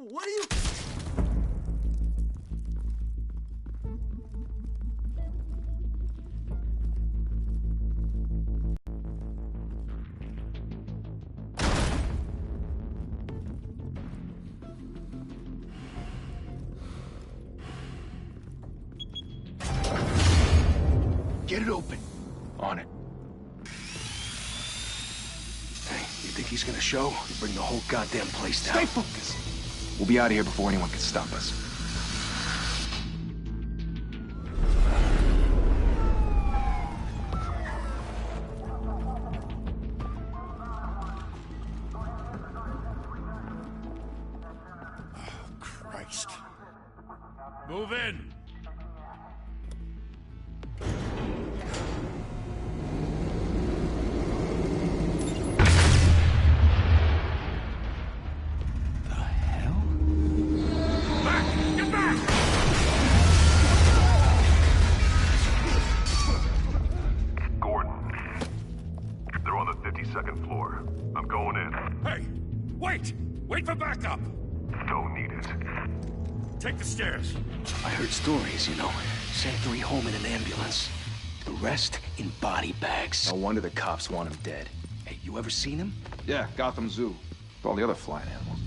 What are you... Get it open. On it. Hey, you think he's gonna show? Bring the whole goddamn place down. Stay focused. We'll be out of here before anyone can stop us. Christ. Move in! Second floor. I'm going in. Hey! Wait! Wait for backup! Don't need it. Take the stairs. I heard stories, you know. Sent 3 home in an ambulance. The rest in body bags. No wonder the cops want him dead. Hey, you ever seen him? Yeah, Gotham Zoo. With all the other flying animals.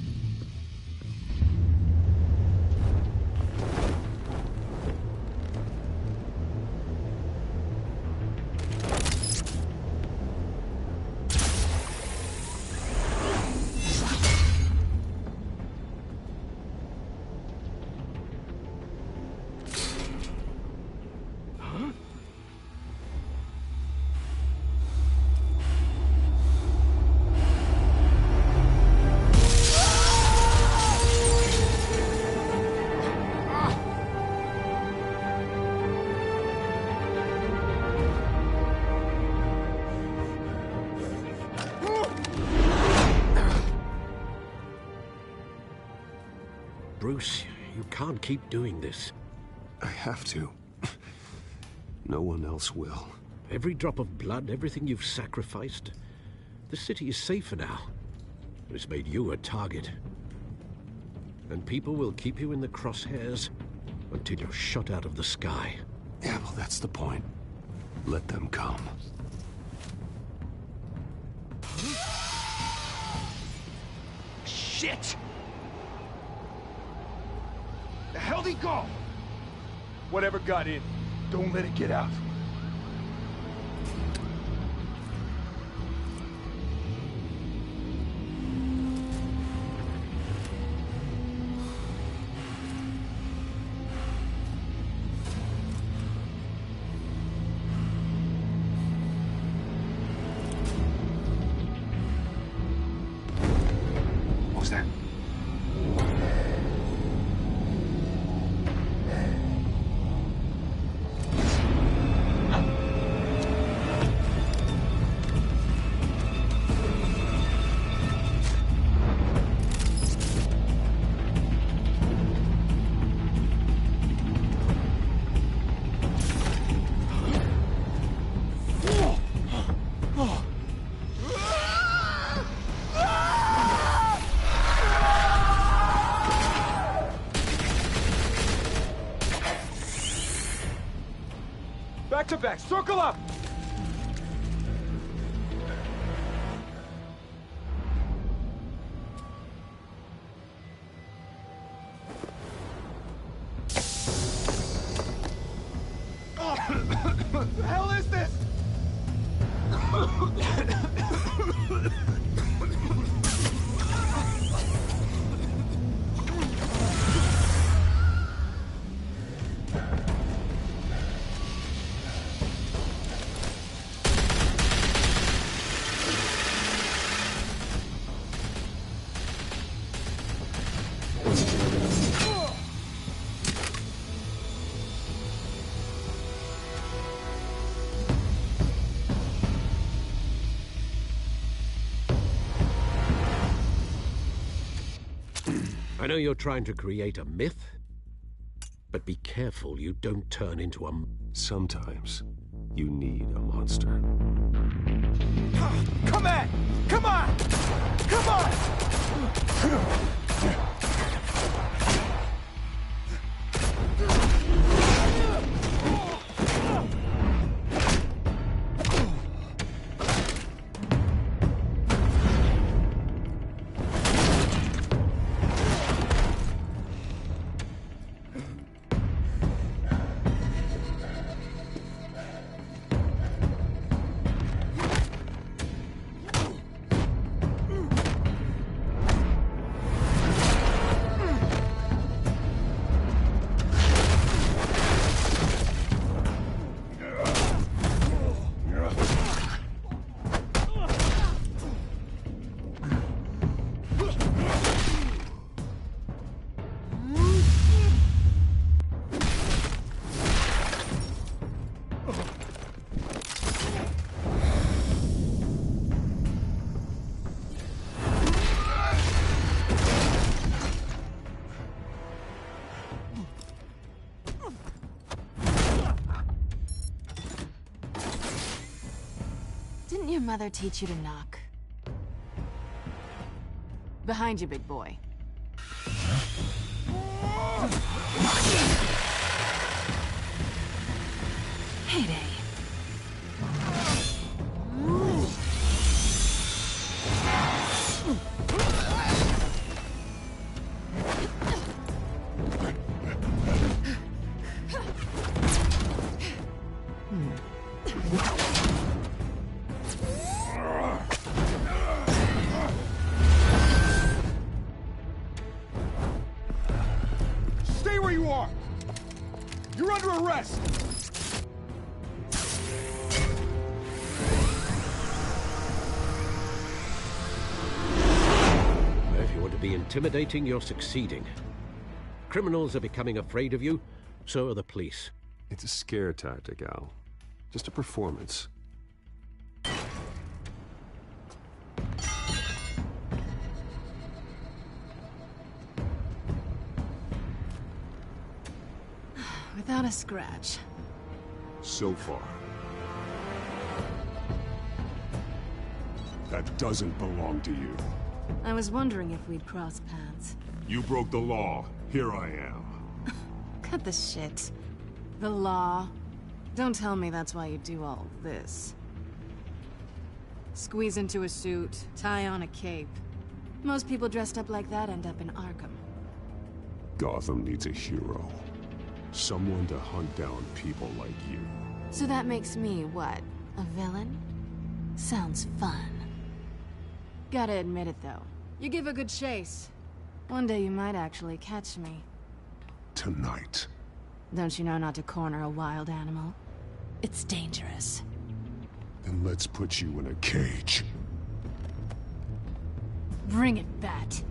Bruce, you can't keep doing this. I have to. No one else will. Every drop of blood, everything you've sacrificed. The city is safer now. It's made you a target. And people will keep you in the crosshairs until you're shot out of the sky. Yeah, well, that's the point. Let them come. Shit! The hell'd he go? Whatever got in, don't let it get out. What was that? Back to back, circle up! What the hell is this? I know you're trying to create a myth, but be careful you don't turn into a... Sometimes, you need a monster. Come on! Come on! Come on! Didn't your mother teach you to knock? Behind you, big boy. Heyday. Stay where you are! You're under arrest! If you want to be intimidating, you're succeeding. Criminals are becoming afraid of you, so are the police. It's a scare tactic, Al. Just a performance. Without a scratch. So far. That doesn't belong to you. I was wondering if we'd cross paths. You broke the law. Here I am. Cut the shit. The law. Don't tell me that's why you do all this. Squeeze into a suit, tie on a cape. Most people dressed up like that end up in Arkham. Gotham needs a hero. Someone to hunt down people like you. So that makes me, what, a villain? Sounds fun. Gotta admit it, though. You give a good chase. One day you might actually catch me. Tonight. Don't you know not to corner a wild animal? It's dangerous. Then let's put you in a cage. Bring it, Bat.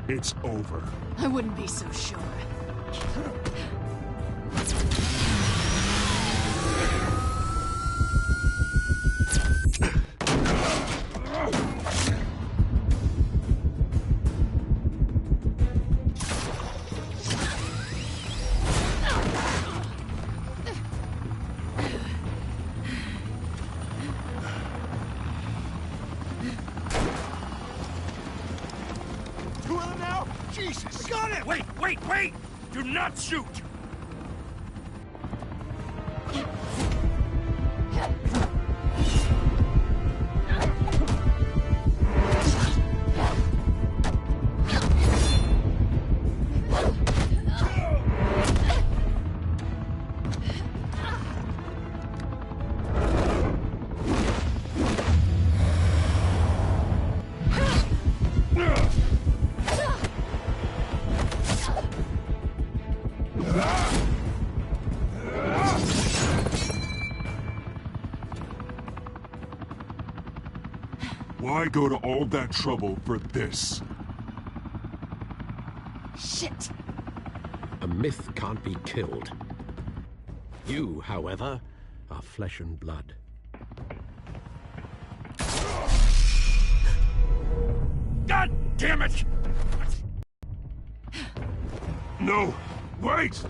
It's over. I wouldn't be so sure. Two of them now? Jesus! Got it! Wait! Do not shoot! Why go to all that trouble for this? Shit! A myth can't be killed. You, however, are flesh and blood. God damn it! No! Wait!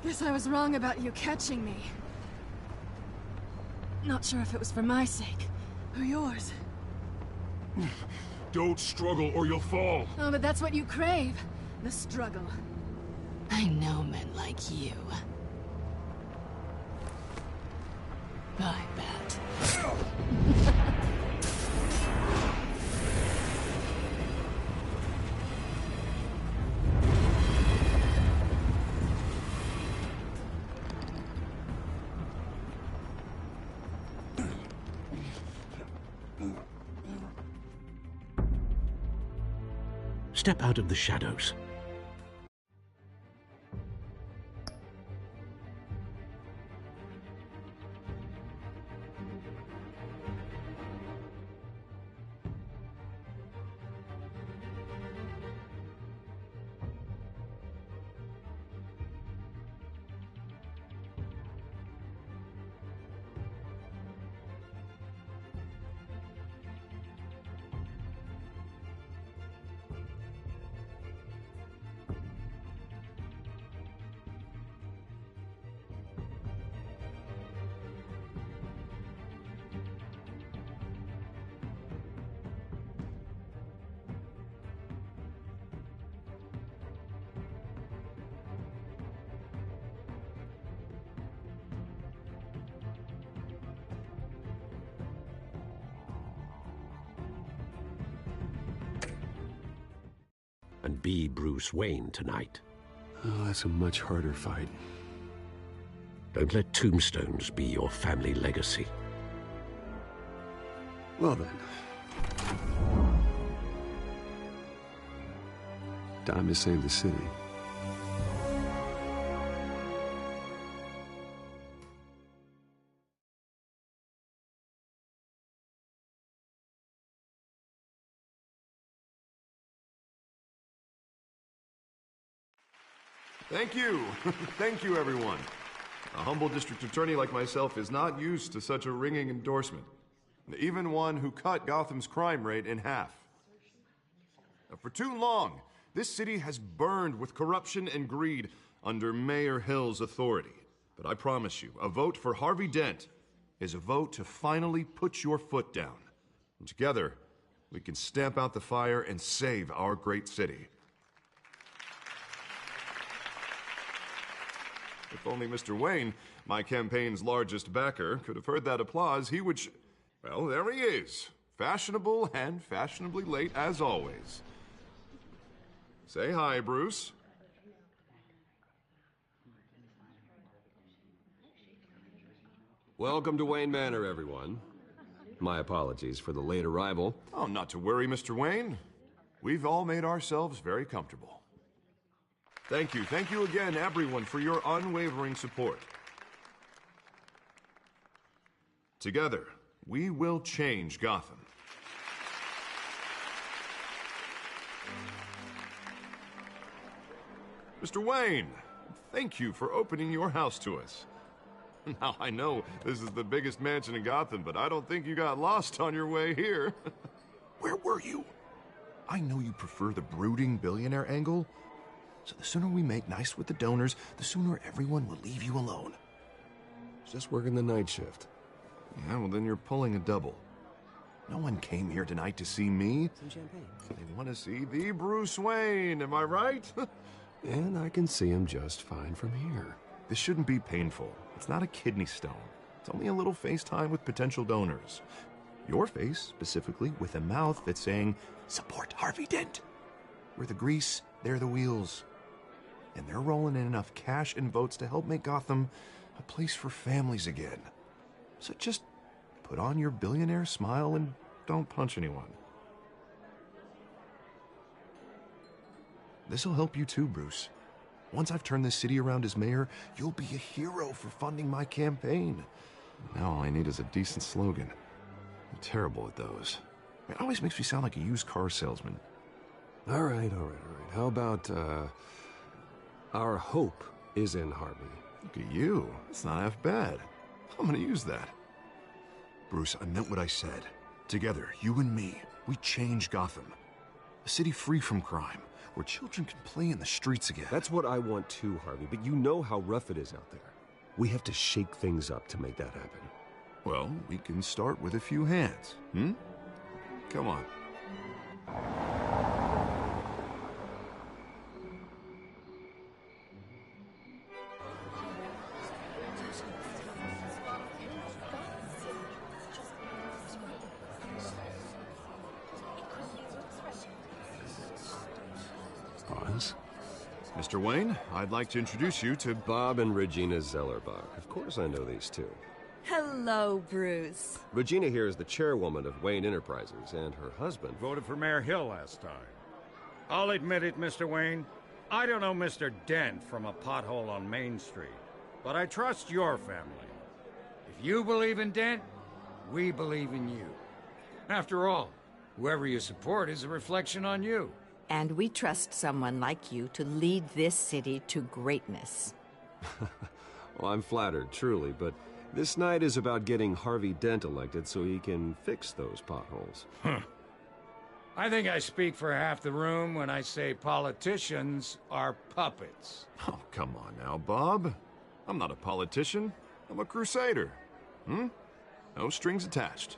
Guess I was wrong about you catching me. Not sure if it was for my sake, or yours. Don't struggle or you'll fall. Oh, but that's what you crave. The struggle. I know men like you. I bet. Step out of the shadows. And be Bruce Wayne tonight. Oh, that's a much harder fight. Don't let tombstones be your family legacy. Well then. Time to save the city. Thank you. Thank you, everyone. A humble district attorney like myself is not used to such a ringing endorsement. Even one who cut Gotham's crime rate in half. For too long, this city has burned with corruption and greed under Mayor Hill's authority. But I promise you, a vote for Harvey Dent is a vote to finally put your foot down. And together, we can stamp out the fire and save our great city. If only Mr. Wayne, my campaign's largest backer, could have heard that applause, he would well, there he is. Fashionable and fashionably late as always. Say hi, Bruce. Welcome to Wayne Manor, everyone. My apologies for the late arrival. Oh, not to worry, Mr. Wayne. We've all made ourselves very comfortable. Thank you again, everyone, for your unwavering support. Together, we will change Gotham. Mr. Wayne, thank you for opening your house to us. Now, I know this is the biggest mansion in Gotham, but I don't think you got lost on your way here. Where were you? I know you prefer the brooding billionaire angle, so the sooner we make nice with the donors, the sooner everyone will leave you alone. Just working the night shift. Yeah, well then you're pulling a double. No one came here tonight to see me. Some champagne. They want to see the Bruce Wayne, am I right? And I can see him just fine from here. This shouldn't be painful. It's not a kidney stone. It's only a little FaceTime with potential donors. Your face, specifically, with a mouth that's saying, support Harvey Dent. We're the grease, they're the wheels. And they're rolling in enough cash and votes to help make Gotham a place for families again. So just put on your billionaire smile and don't punch anyone. This'll help you too, Bruce. Once I've turned this city around as mayor, you'll be a hero for funding my campaign. Now all I need is a decent slogan. I'm terrible at those. It always makes me sound like a used car salesman. All right. How about, our hope is in Harvey? Look at you. It's not half bad. I'm gonna use that. Bruce, I meant what I said. Together, you and me, we change Gotham. A city free from crime, where children can play in the streets again. That's what I want too, Harvey, but you know how rough it is out there. We have to shake things up to make that happen. Well, we can start with a few hands, Come on. Oz? Mr. Wayne, I'd like to introduce you to Bob and Regina Zellerbach. Of course I know these two. Hello, Bruce. Regina here is the chairwoman of Wayne Enterprises, and her husband... Voted for Mayor Hill last time. I'll admit it, Mr. Wayne. I don't know Mr. Dent from a pothole on Main Street, but I trust your family. If you believe in Dent, we believe in you. After all, whoever you support is a reflection on you. And we trust someone like you to lead this city to greatness. Well, I'm flattered, truly, but this night is about getting Harvey Dent elected so he can fix those potholes. I think I speak for half the room when I say politicians are puppets. Oh, come on now, Bob. I'm not a politician. I'm a crusader. No strings attached.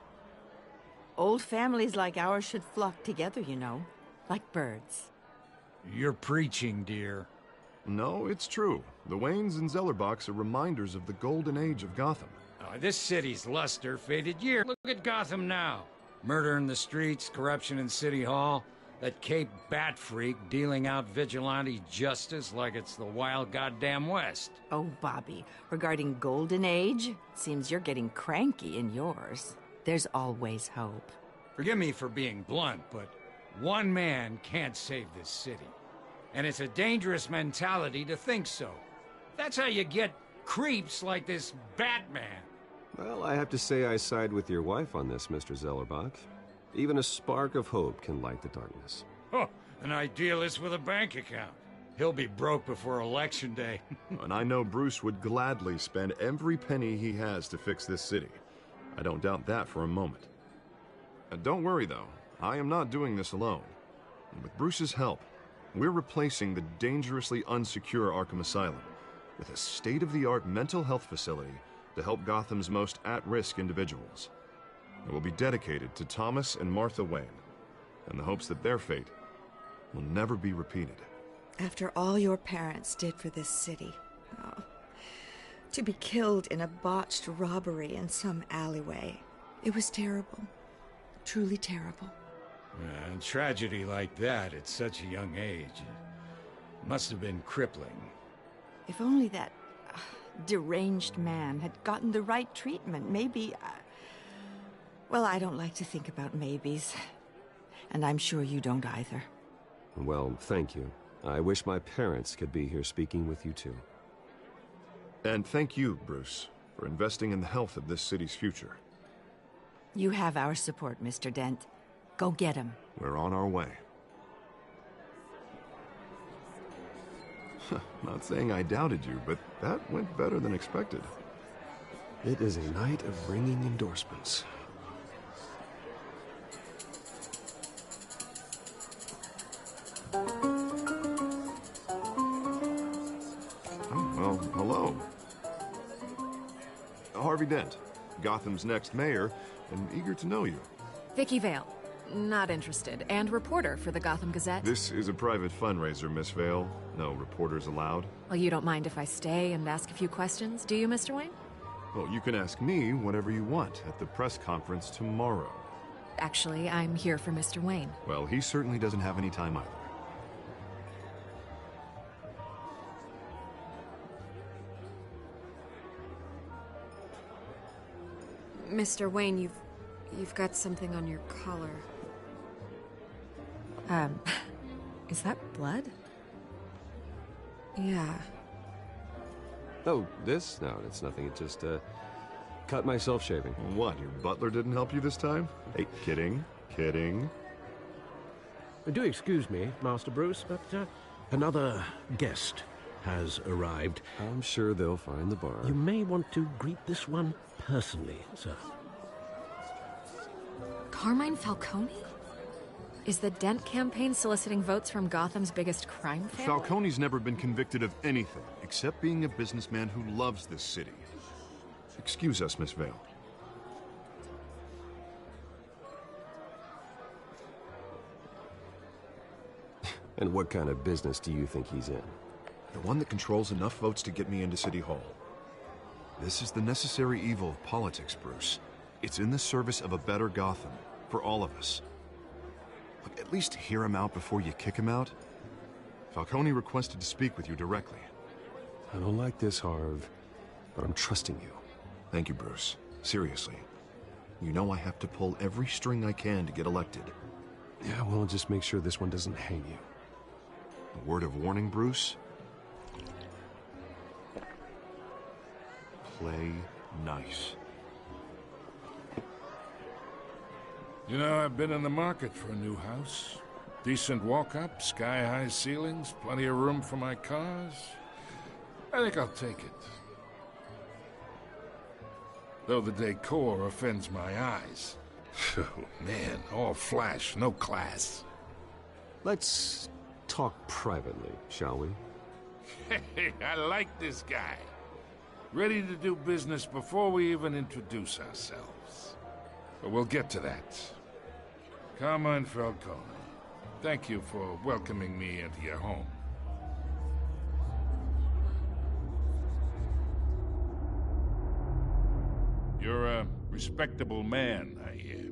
Old families like ours should flock together, you know, like birds. You're preaching, dear. No, it's true. The Waynes and Zellerbachs are reminders of the golden age of Gotham. This city's luster faded years. Look at Gotham now. Murder in the streets, corruption in City Hall, that Cape Bat freak dealing out vigilante justice like it's the wild goddamn West. Oh, Bobby, regarding Golden Age, seems you're getting cranky in yours. There's always hope. Forgive me for being blunt, but one man can't save this city. And it's a dangerous mentality to think so. That's how you get creeps like this Batman. Well, I have to say I side with your wife on this, Mr. Zellerbach. Even a spark of hope can light the darkness. Oh, an idealist with a bank account. He'll be broke before Election Day. And I know Bruce would gladly spend every penny he has to fix this city. I don't doubt that for a moment. Don't worry, though. I am not doing this alone. And with Bruce's help, we're replacing the dangerously unsecure Arkham Asylum with a state-of-the-art mental health facility to help Gotham's most at-risk individuals. It will be dedicated to Thomas and Martha Wayne, in the hopes that their fate will never be repeated. After all your parents did for this city, to be killed in a botched robbery in some alleyway, it was terrible. Truly terrible. And tragedy like that at such a young age must have been crippling. If only that deranged man had gotten the right treatment, maybe... Well, I don't like to think about maybes. And I'm sure you don't either. Well, thank you. I wish my parents could be here speaking with you too. And thank you, Bruce, for investing in the health of this city's future. You have our support, Mr. Dent. Go get him. We're on our way. Not saying I doubted you, but that went better than expected. It is a night of ringing endorsements. Oh, well, hello. Harvey Dent, Gotham's next mayor, and eager to know you. Vicky Vale. Not interested. And reporter for the Gotham Gazette. This is a private fundraiser, Miss Vale. No reporters allowed. Well, you don't mind if I stay and ask a few questions, do you, Mr. Wayne? Well, you can ask me whatever you want at the press conference tomorrow. Actually, I'm here for Mr. Wayne. Well, he certainly doesn't have any time either. Mr. Wayne, you've got something on your collar. Is that blood? Yeah. Oh, this? No, it's nothing. It just, cut myself shaving. What, your butler didn't help you this time? Hey, kidding. Do excuse me, Master Bruce, but another guest has arrived. I'm sure they'll find the bar. You may want to greet this one personally, sir. Carmine Falcone? Is the Dent campaign soliciting votes from Gotham's biggest crime family? Falcone's never been convicted of anything, except being a businessman who loves this city. Excuse us, Miss Vale. And what kind of business do you think he's in? The one that controls enough votes to get me into City Hall. This is the necessary evil of politics, Bruce. It's in the service of a better Gotham, for all of us. Look, at least hear him out before you kick him out. Falcone requested to speak with you directly. I don't like this, Harv, but I'm trusting you. Thank you, Bruce. Seriously. You know I have to pull every string I can to get elected. Yeah, well, just make sure this one doesn't hang you. A word of warning, Bruce? Play nice. You know, I've been in the market for a new house. Decent walk-up, sky-high ceilings, plenty of room for my cars. I think I'll take it. Though the decor offends my eyes. Oh, man, all flash, no class. Let's talk privately, shall we? Hey, I like this guy. Ready to do business before we even introduce ourselves. But we'll get to that. Carmine Falcone, thank you for welcoming me into your home. You're a respectable man, I hear.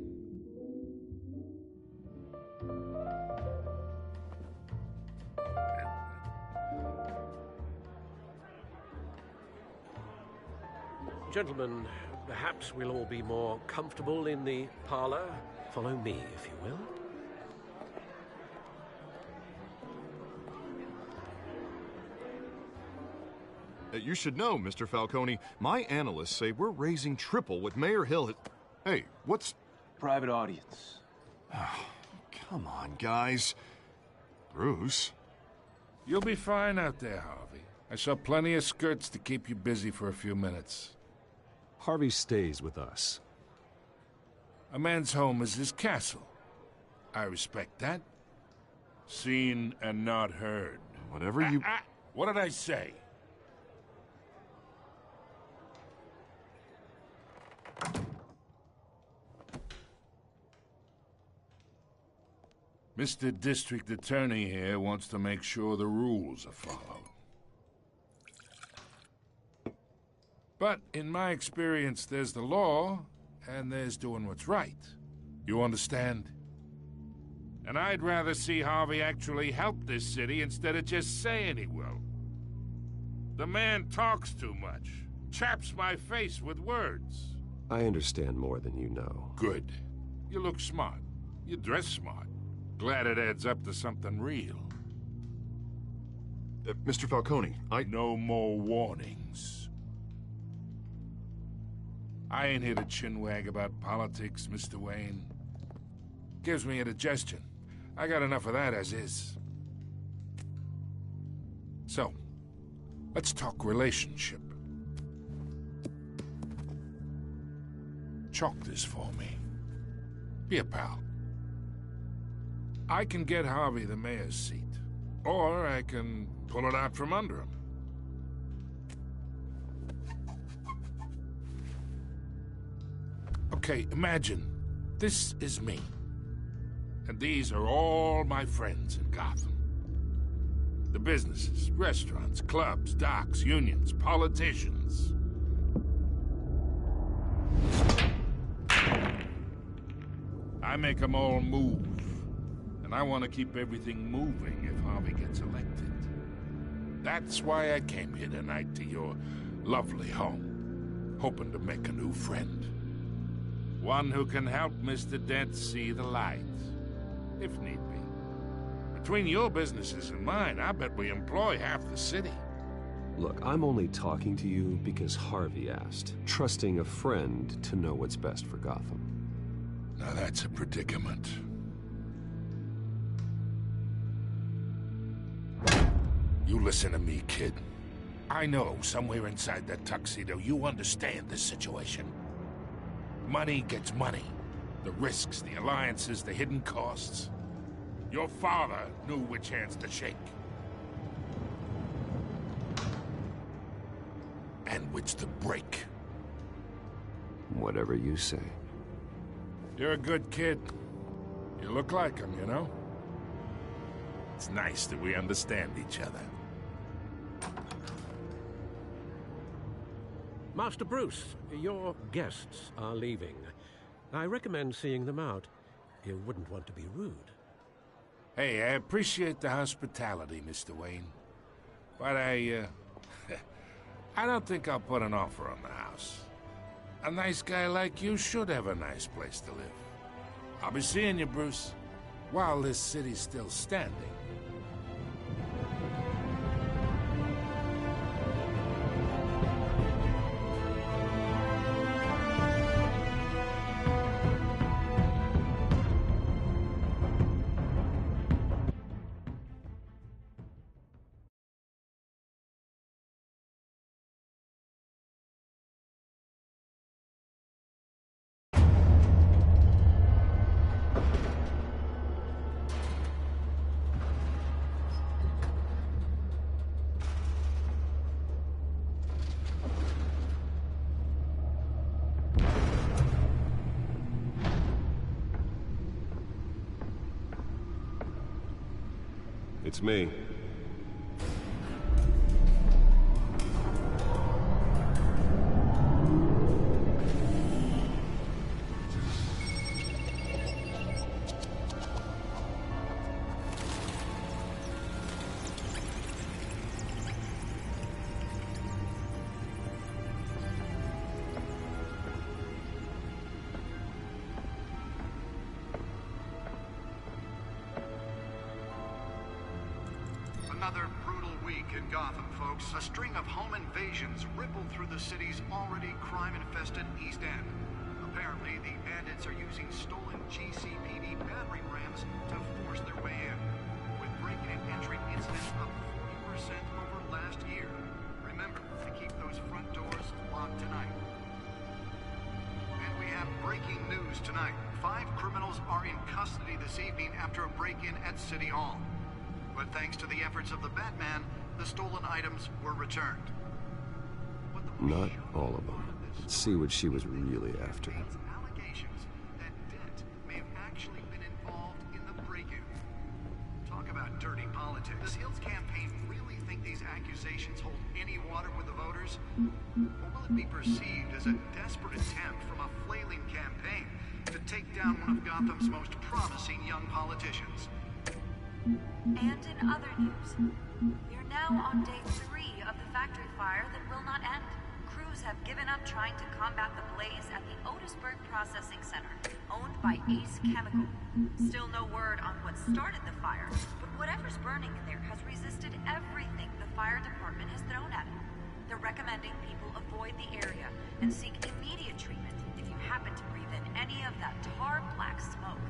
Gentlemen, perhaps we'll all be more comfortable in the parlor. Follow me, if you will. You should know, Mr. Falcone, my analysts say we're raising triple what Mayor Hill had... Hey, what's... Private audience. Oh, come on, guys. Bruce? You'll be fine out there, Harvey. I saw plenty of skirts to keep you busy for a few minutes. Harvey stays with us. A man's home is his castle. I respect that. Seen and not heard. Whatever you... What did I say? Mr. District Attorney here wants to make sure the rules are followed. But in my experience, there's the law, and there's doing what's right. You understand? And I'd rather see Harvey actually help this city instead of just saying he will. The man talks too much. Chaps my face with words. I understand more than you know. Good. You look smart. You dress smart. Glad it adds up to something real. Mr. Falcone, No more warnings. I ain't here to chinwag about politics, Mr. Wayne. Gives me indigestion. I got enough of that as is. So, let's talk relationship. Chalk this for me. Be a pal. I can get Harvey the mayor's seat, or I can pull it out from under him. Okay, imagine this is me, and these are all my friends in Gotham. The businesses, restaurants, clubs, docks, unions, politicians. I make them all move. And I want to keep everything moving if Harvey gets elected. That's why I came here tonight to your lovely home, hoping to make a new friend. One who can help Mr. Dent see the light, if need be. Between your businesses and mine, I bet we employ half the city. Look, I'm only talking to you because Harvey asked, trusting a friend to know what's best for Gotham. Now that's a predicament. You listen to me, kid. I know somewhere inside that tuxedo you understand this situation. Money gets money. The risks, the alliances, the hidden costs. Your father knew which hands to shake. And which to break. Whatever you say. You're a good kid. You look like him, you know? It's nice that we understand each other. Master Bruce, your guests are leaving. I recommend seeing them out. You wouldn't want to be rude. Hey, I appreciate the hospitality, Mr. Wayne. But I don't think I'll put an offer on the house. A nice guy like you should have a nice place to live. I'll be seeing you, Bruce, while this city's still standing. It's me. Another brutal week in Gotham, folks. A string of home invasions rippled through the city's already crime-infested East End. Apparently, the bandits are using stolen GCPD battering rams to force their way in, with break-in and entry incidents up 40% over last year. Remember to keep those front doors locked tonight. And we have breaking news tonight. 5 criminals are in custody this evening after a break-in at City Hall. But thanks to the efforts of the Batman, the stolen items were returned. Not all of them. Let's see what she was really after. Allegations that Dent may have actually been involved in the break-in. Talk about dirty politics. Does Hill's campaign really think these accusations hold any water with the voters? Or will it be perceived as a desperate attempt from a flailing campaign to take down one of Gotham's most promising young politicians? And in other news, we are now on day 3 of the factory fire that will not end. Crews have given up trying to combat the blaze at the Otisburg Processing Center, owned by Ace Chemical. Still no word on what started the fire, but whatever's burning in there has resisted everything the fire department has thrown at it. They're recommending people avoid the area and seek immediate treatment if you happen to breathe in any of that tar black smoke.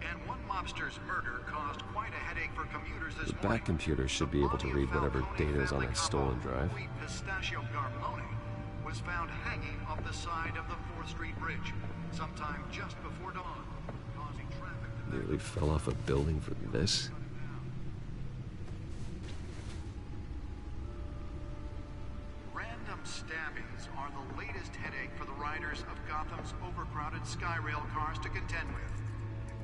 And one mobster's murder caused quite a headache for commuters this The morning. back computer should be able to read whatever data is on that stolen drive. Pistachio Garmone was found hanging off the side of the 4th Street Bridge sometime just before dawn, causing traffic to... Nearly fell off a building for this. Random stabbings are the latest headache for the riders of Gotham's overcrowded Skyrail cars to contend with.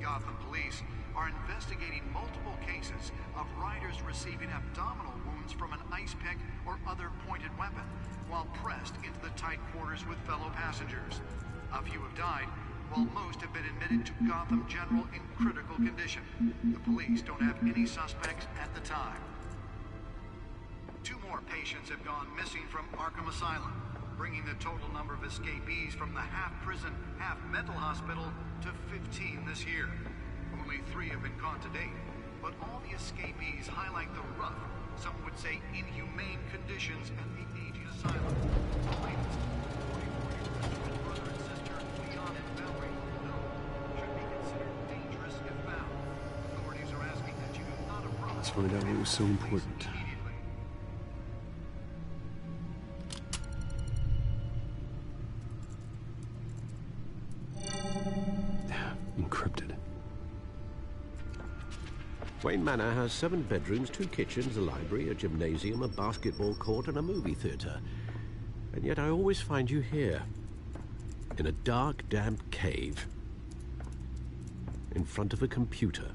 Gotham police are investigating multiple cases of riders receiving abdominal wounds from an ice pick or other pointed weapon while pressed into the tight quarters with fellow passengers. A few have died, while most have been admitted to Gotham General in critical condition. The police don't have any suspects at the time. 2 more patients have gone missing from Arkham Asylum, bringing the total number of escapees from the half-prison, half-mental hospital to 15 this year. Only 3 have been caught to date, but all the escapees highlight the rough, some would say inhumane conditions at the aging asylum. The latest, 44-year-old brother and sister, Leon and Valerie Hill, should be considered dangerous if found. Authorities are asking that you do not approach... Let's find out what was so important. Encrypted. Wayne Manor has 7 bedrooms, 2 kitchens, a library, a gymnasium, a basketball court, and a movie theater. And yet I always find you here, in a dark, damp cave, in front of a computer.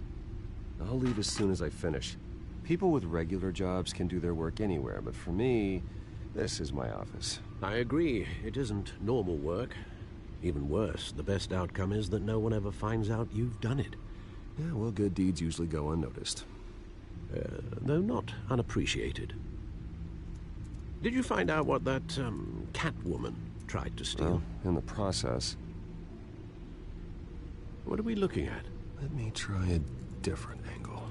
I'll leave as soon as I finish. People with regular jobs can do their work anywhere, but for me, this is my office. I agree. It isn't normal work. Even worse, the best outcome is that no one ever finds out you've done it. Yeah, well, good deeds usually go unnoticed. Though not unappreciated. Did you find out what that, Catwoman tried to steal? Well, in the process. What are we looking at? Let me try a different angle.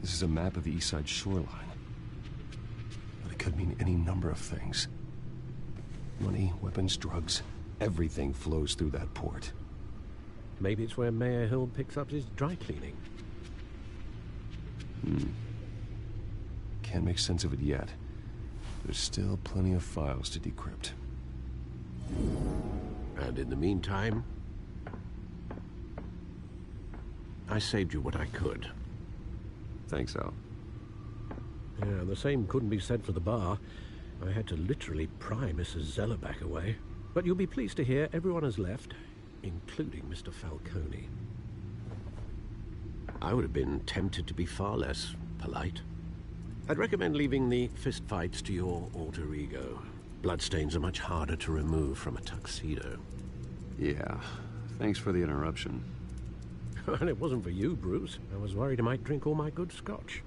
This is a map of the East Side shoreline. But it could mean any number of things. Money, weapons, drugs, everything flows through that port. Maybe it's where Mayor Hill picks up his dry cleaning. Can't make sense of it yet. There's still plenty of files to decrypt. And in the meantime, I saved you what I could. Thanks, Al. Yeah, the same couldn't be said for the bar. I had to literally pry Mrs. Zellerback away. But you'll be pleased to hear everyone has left, including Mr. Falcone. I would have been tempted to be far less polite. I'd recommend leaving the fistfights to your alter ego. Bloodstains are much harder to remove from a tuxedo. Yeah, thanks for the interruption. And it wasn't for you, Bruce. I was worried I might drink all my good scotch.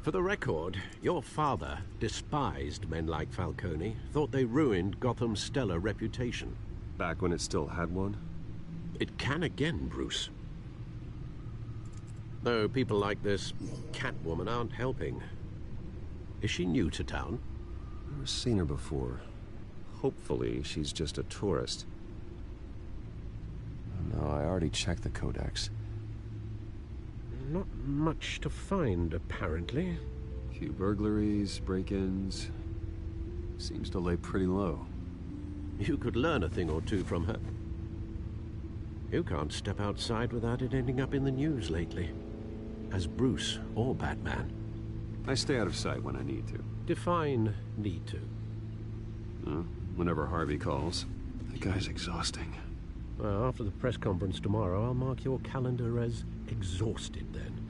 For the record, your father despised men like Falcone, thought they ruined Gotham's stellar reputation. Back when it still had one? It can again, Bruce. Though people like this Catwoman aren't helping. Is she new to town? I've never seen her before. Hopefully, she's just a tourist. No, I already checked the codex. Not much to find, apparently. Few burglaries, break-ins. Seems to lay pretty low. You could learn a thing or two from her. You can't step outside without it ending up in the news lately. As Bruce or Batman. I stay out of sight when I need to. Define need to. Whenever Harvey calls. That guy's exhausting. Well, after the press conference tomorrow, I'll mark your calendar as exhausted then.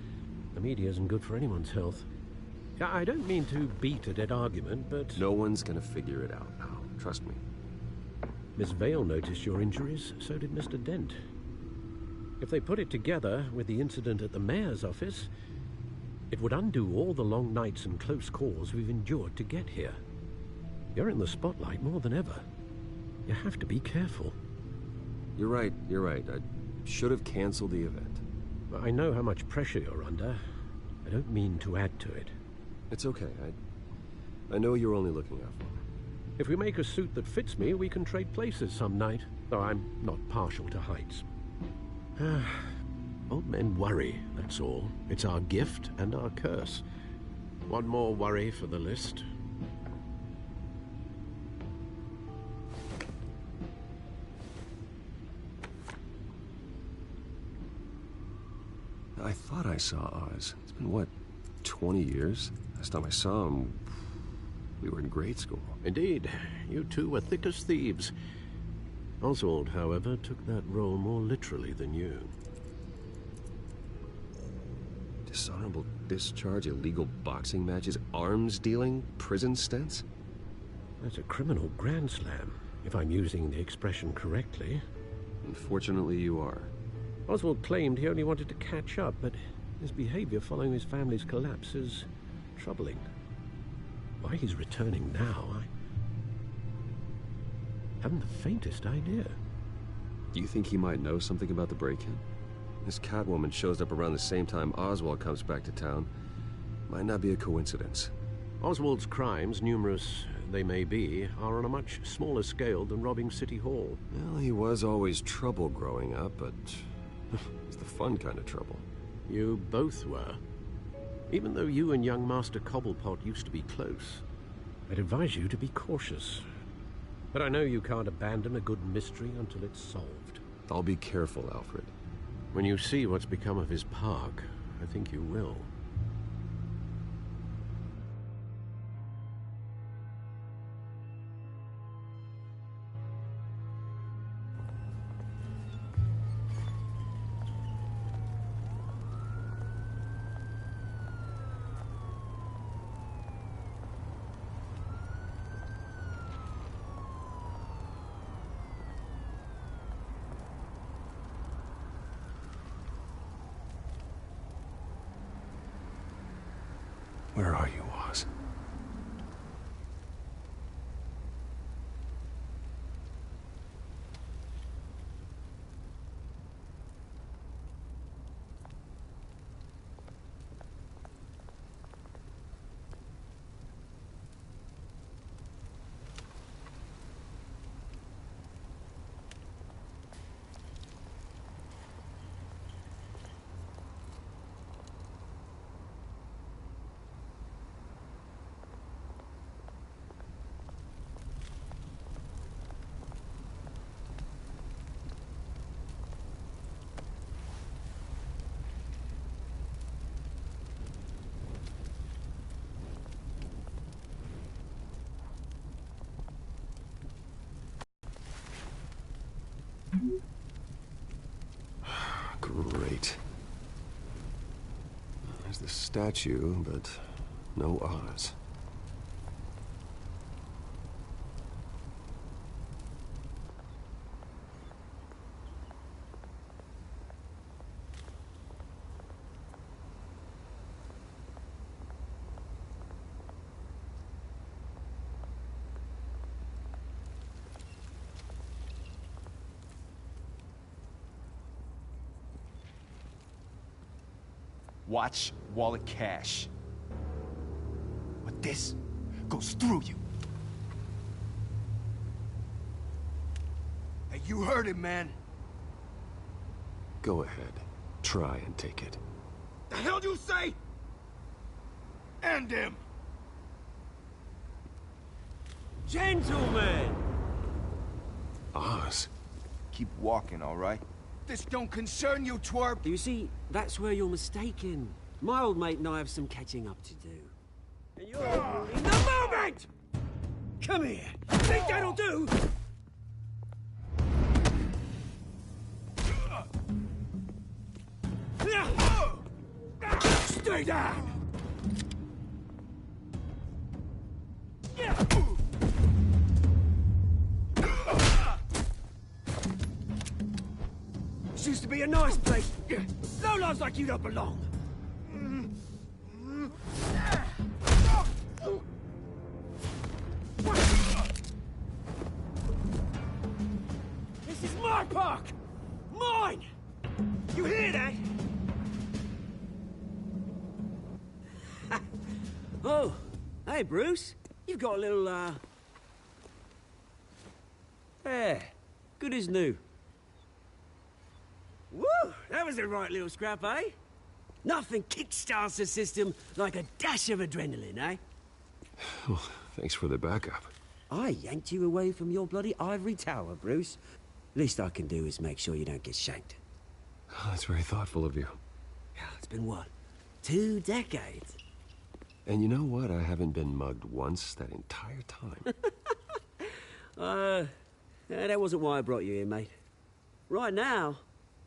The media isn't good for anyone's health. I don't mean to beat a dead argument, but... No one's gonna figure it out now. Trust me. Miss Vale noticed your injuries, so did Mr. Dent. If they put it together with the incident at the mayor's office, it would undo all the long nights and close calls we've endured to get here. You're in the spotlight more than ever. You have to be careful. You're right. I should have canceled the event. I know how much pressure you're under. I don't mean to add to it. It's okay. I know you're only looking out for me. If we make a suit that fits me, we can trade places some night, though I'm not partial to heights. Old men worry, that's all. It's our gift and our curse. One more worry for the list. I thought I saw Oz. It's been, what, 20 years? Last time I saw him, we were in grade school. Indeed. You two were thick as thieves. Oswald, however, took that role more literally than you. Dishonorable discharge, illegal boxing matches, arms dealing, prison stints? That's a criminal grand slam, if I'm using the expression correctly. Unfortunately, you are. Oswald claimed he only wanted to catch up, but his behavior following his family's collapse is troubling. Why he's returning now, I haven't the faintest idea. Do you think he might know something about the break-in? This Catwoman shows up around the same time Oswald comes back to town. Might not be a coincidence. Oswald's crimes, numerous they may be, are on a much smaller scale than robbing City Hall. Well, he was always trouble growing up, but it's the fun kind of trouble. You both were. Even though you and young Master Cobblepot used to be close, I'd advise you to be cautious. But I know you can't abandon a good mystery until it's solved. I'll be careful, Alfred. When you see what's become of his park, I think you will. Where are you, Oz? Great. There's the statue, but no Oz. Watch wallet cash. But this goes through you. Hey, you heard him, man. Go ahead. Try and take it. The hell do you say? End him! Gentlemen! Oz. Keep walking, all right? This don't concern you, twerp! You see, that's where you're mistaken. My old mate and I have some catching up to do. And you're ruining the moment! Come here! Think that'll do? Stay down! This used to be a nice place. Lowlifes like you don't belong. This is my park! Mine! You hear that? Oh, hey, Bruce. You've got a little, Yeah, good as new. Woo! That was a right little scrap, eh? Nothing kickstarts the system like a dash of adrenaline, eh? Well, thanks for the backup. I yanked you away from your bloody ivory tower, Bruce. Least I can do is make sure you don't get shanked. Oh, that's very thoughtful of you. It's been what? 2 decades? And you know what? I haven't been mugged once that entire time. That wasn't why I brought you here, mate. Right now,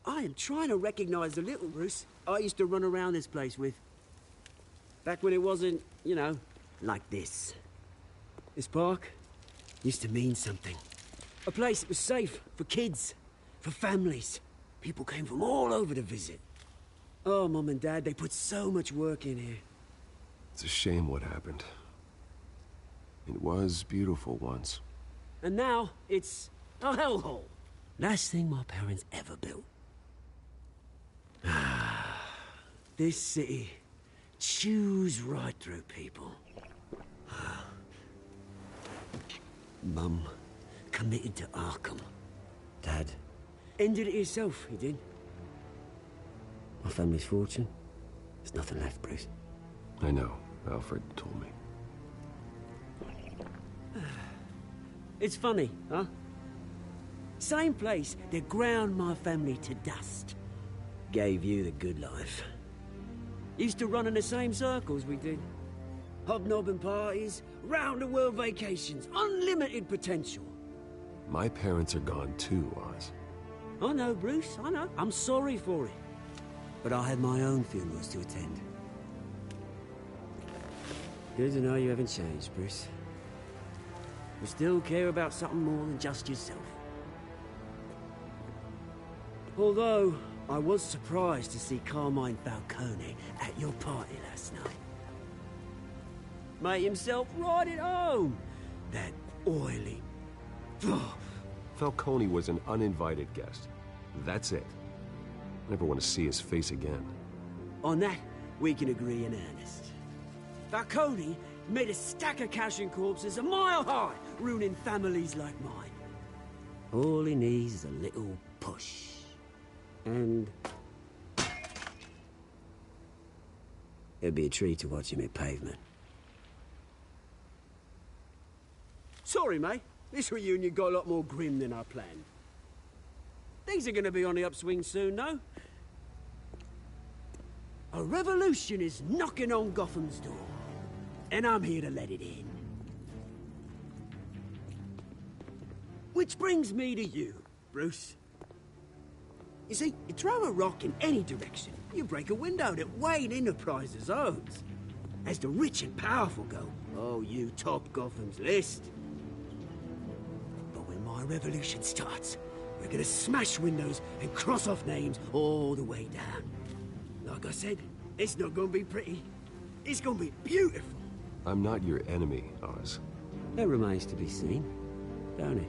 I am trying to recognize the little Bruce I used to run around this place with. Back when it wasn't, you know, like this. This park used to mean something. A place that was safe for kids, for families. People came from all over to visit. Oh, Mum and Dad, they put so much work in here. It's a shame what happened. It was beautiful once. And now, it's a hellhole. Last thing my parents ever built. This city chews right through people. Mum committed to Arkham. Dad ended it himself, he did. My family's fortune, there's nothing left, Bruce. I know. Alfred told me. It's funny, huh? Same place that ground my family to dust. Gave you the good life. Used to run in the same circles we did. Hobnobbing parties, round-the-world vacations, unlimited potential. My parents are gone too, Oz. I know, Bruce, I know. I'm sorry for it. But I had my own funerals to attend. Good to know you haven't changed, Bruce. You still care about something more than just yourself. Although, I was surprised to see Carmine Falcone at your party last night. Made himself right at home. That oily... Falcone was an uninvited guest. That's it. Never want to see his face again. On that, we can agree in earnest. Falcone made a stack of cash and corpses a mile high, ruining families like mine. All he needs is a little push. And... it'd be a treat to watch him hit pavement. Sorry, mate. This reunion got a lot more grim than I planned. Things are gonna be on the upswing soon, though. A revolution is knocking on Gotham's door. And I'm here to let it in. Which brings me to you, Bruce. You see, you throw a rock in any direction, you break a window that Wayne Enterprises owns. As the rich and powerful go, oh, you top Gotham's list. But when my revolution starts, we're gonna smash windows and cross off names all the way down. Like I said, it's not gonna be pretty. It's gonna be beautiful. I'm not your enemy, Oz. That remains to be seen, don't it?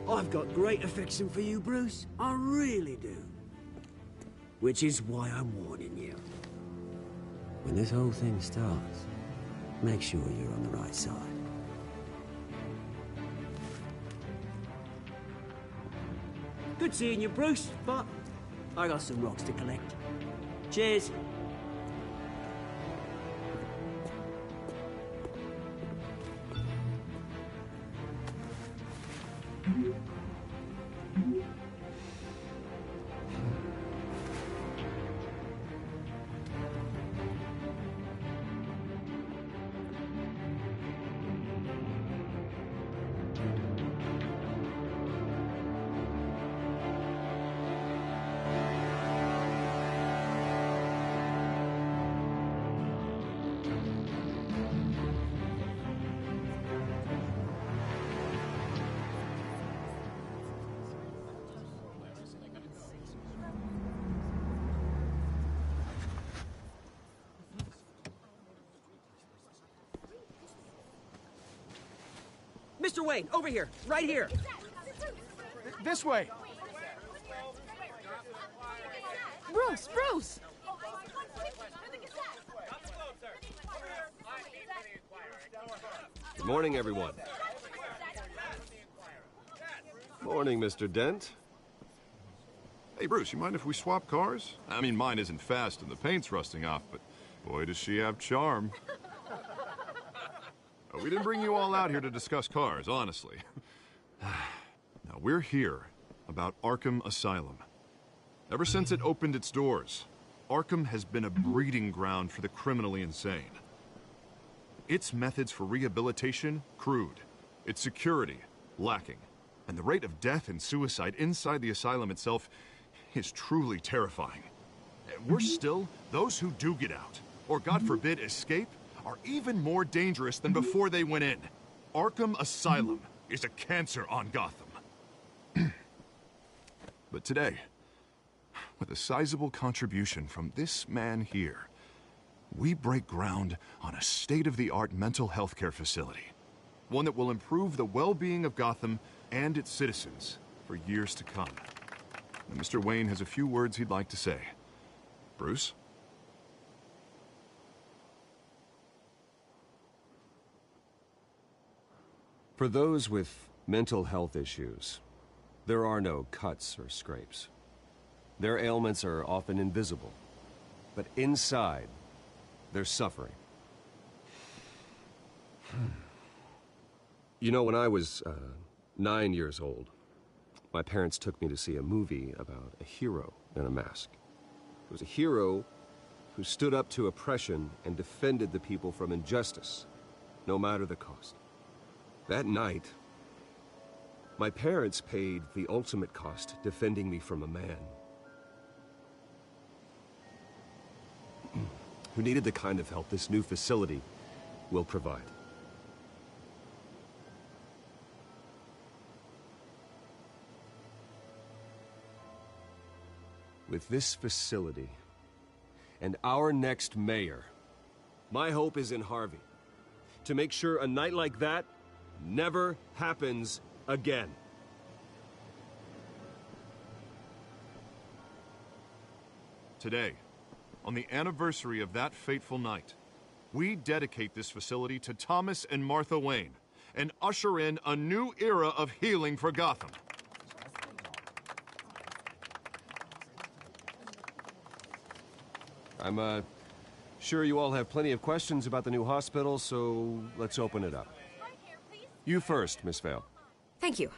I've got great affection for you, Bruce. I really do. Which is why I'm warning you. When this whole thing starts, make sure you're on the right side. Good seeing you, Bruce, but I got some rocks to collect. Cheers. Mr. Wayne, over here, right here. This way. Bruce, Bruce! Good morning, everyone. Morning, Mr. Dent. Hey, Bruce, you mind if we swap cars? I mean, mine isn't fast and the paint's rusting off, but boy, does she have charm. We didn't bring you all out here to discuss cars, honestly. Now, we're here about Arkham Asylum. Ever since it opened its doors, Arkham has been a breeding ground for the criminally insane. Its methods for rehabilitation, crude. Its security, lacking. And the rate of death and suicide inside the asylum itself is truly terrifying. And worse still, those who do get out, or God forbid, escape, are even more dangerous than before they went in. Arkham Asylum is a cancer on Gotham. But today, with a sizable contribution from this man here, we break ground on a state-of-the-art mental health care facility. One that will improve the well-being of Gotham and its citizens for years to come. And Mr. Wayne has a few words he'd like to say. Bruce? For those with mental health issues, there are no cuts or scrapes. Their ailments are often invisible, But inside, they're suffering. You know, when I was 9 years old, my parents took me to see a movie about a hero in a mask. It was a hero who stood up to oppression and defended the people from injustice, no matter the cost. That night, my parents paid the ultimate cost defending me from a man who needed the kind of help this new facility will provide. With this facility and our next mayor, my hope is in Harvey. To make sure a night like that never happens again. Today, on the anniversary of that fateful night, we dedicate this facility to Thomas and Martha Wayne and usher in a new era of healing for Gotham. I'm sure you all have plenty of questions about the new hospital, so let's open it up. You first, Miss Vale. Thank you.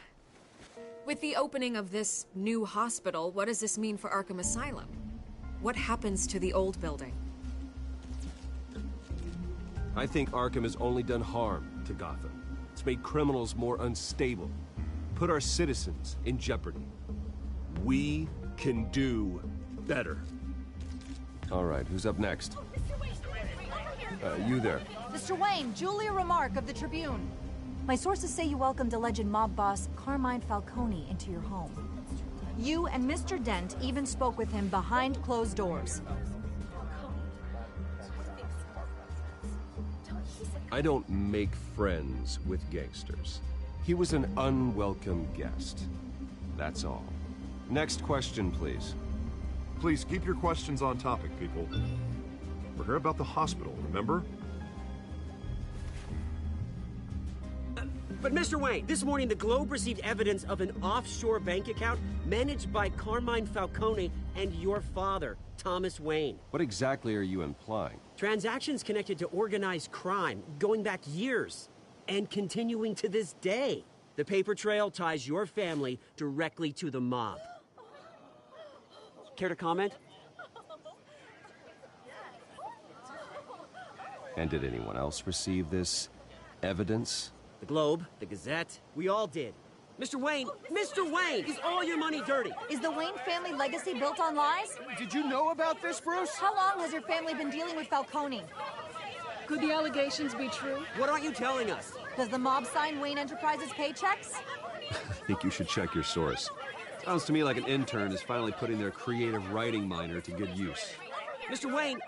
With the opening of this new hospital, what does this mean for Arkham Asylum? What happens to the old building? I think Arkham has only done harm to Gotham. It's made criminals more unstable, put our citizens in jeopardy. We can do better. All right, who's up next? You there. Mr. Wayne, Julia Remark of the Tribune. My sources say you welcomed alleged mob boss Carmine Falcone into your home. You and Mr. Dent even spoke with him behind closed doors. I don't make friends with gangsters. He was an unwelcome guest. That's all. Next question, please. Please keep your questions on topic, people. We're here about the hospital, remember? But Mr. Wayne, this morning the Globe received evidence of an offshore bank account managed by Carmine Falcone and your father, Thomas Wayne. What exactly are you implying? Transactions connected to organized crime, going back years, and continuing to this day. The paper trail ties your family directly to the mob. Care to comment? And did anyone else receive this evidence? The Globe, the Gazette, we all did. Mr. Wayne, is all your money dirty? Is the Wayne family legacy built on lies? Did you know about this, Bruce? How long has your family been dealing with Falcone? Could the allegations be true? What aren't you telling us? Does the mob sign Wayne Enterprises paychecks? I think you should check your source. Sounds to me like an intern is finally putting their creative writing minor to good use. Mr. Wayne!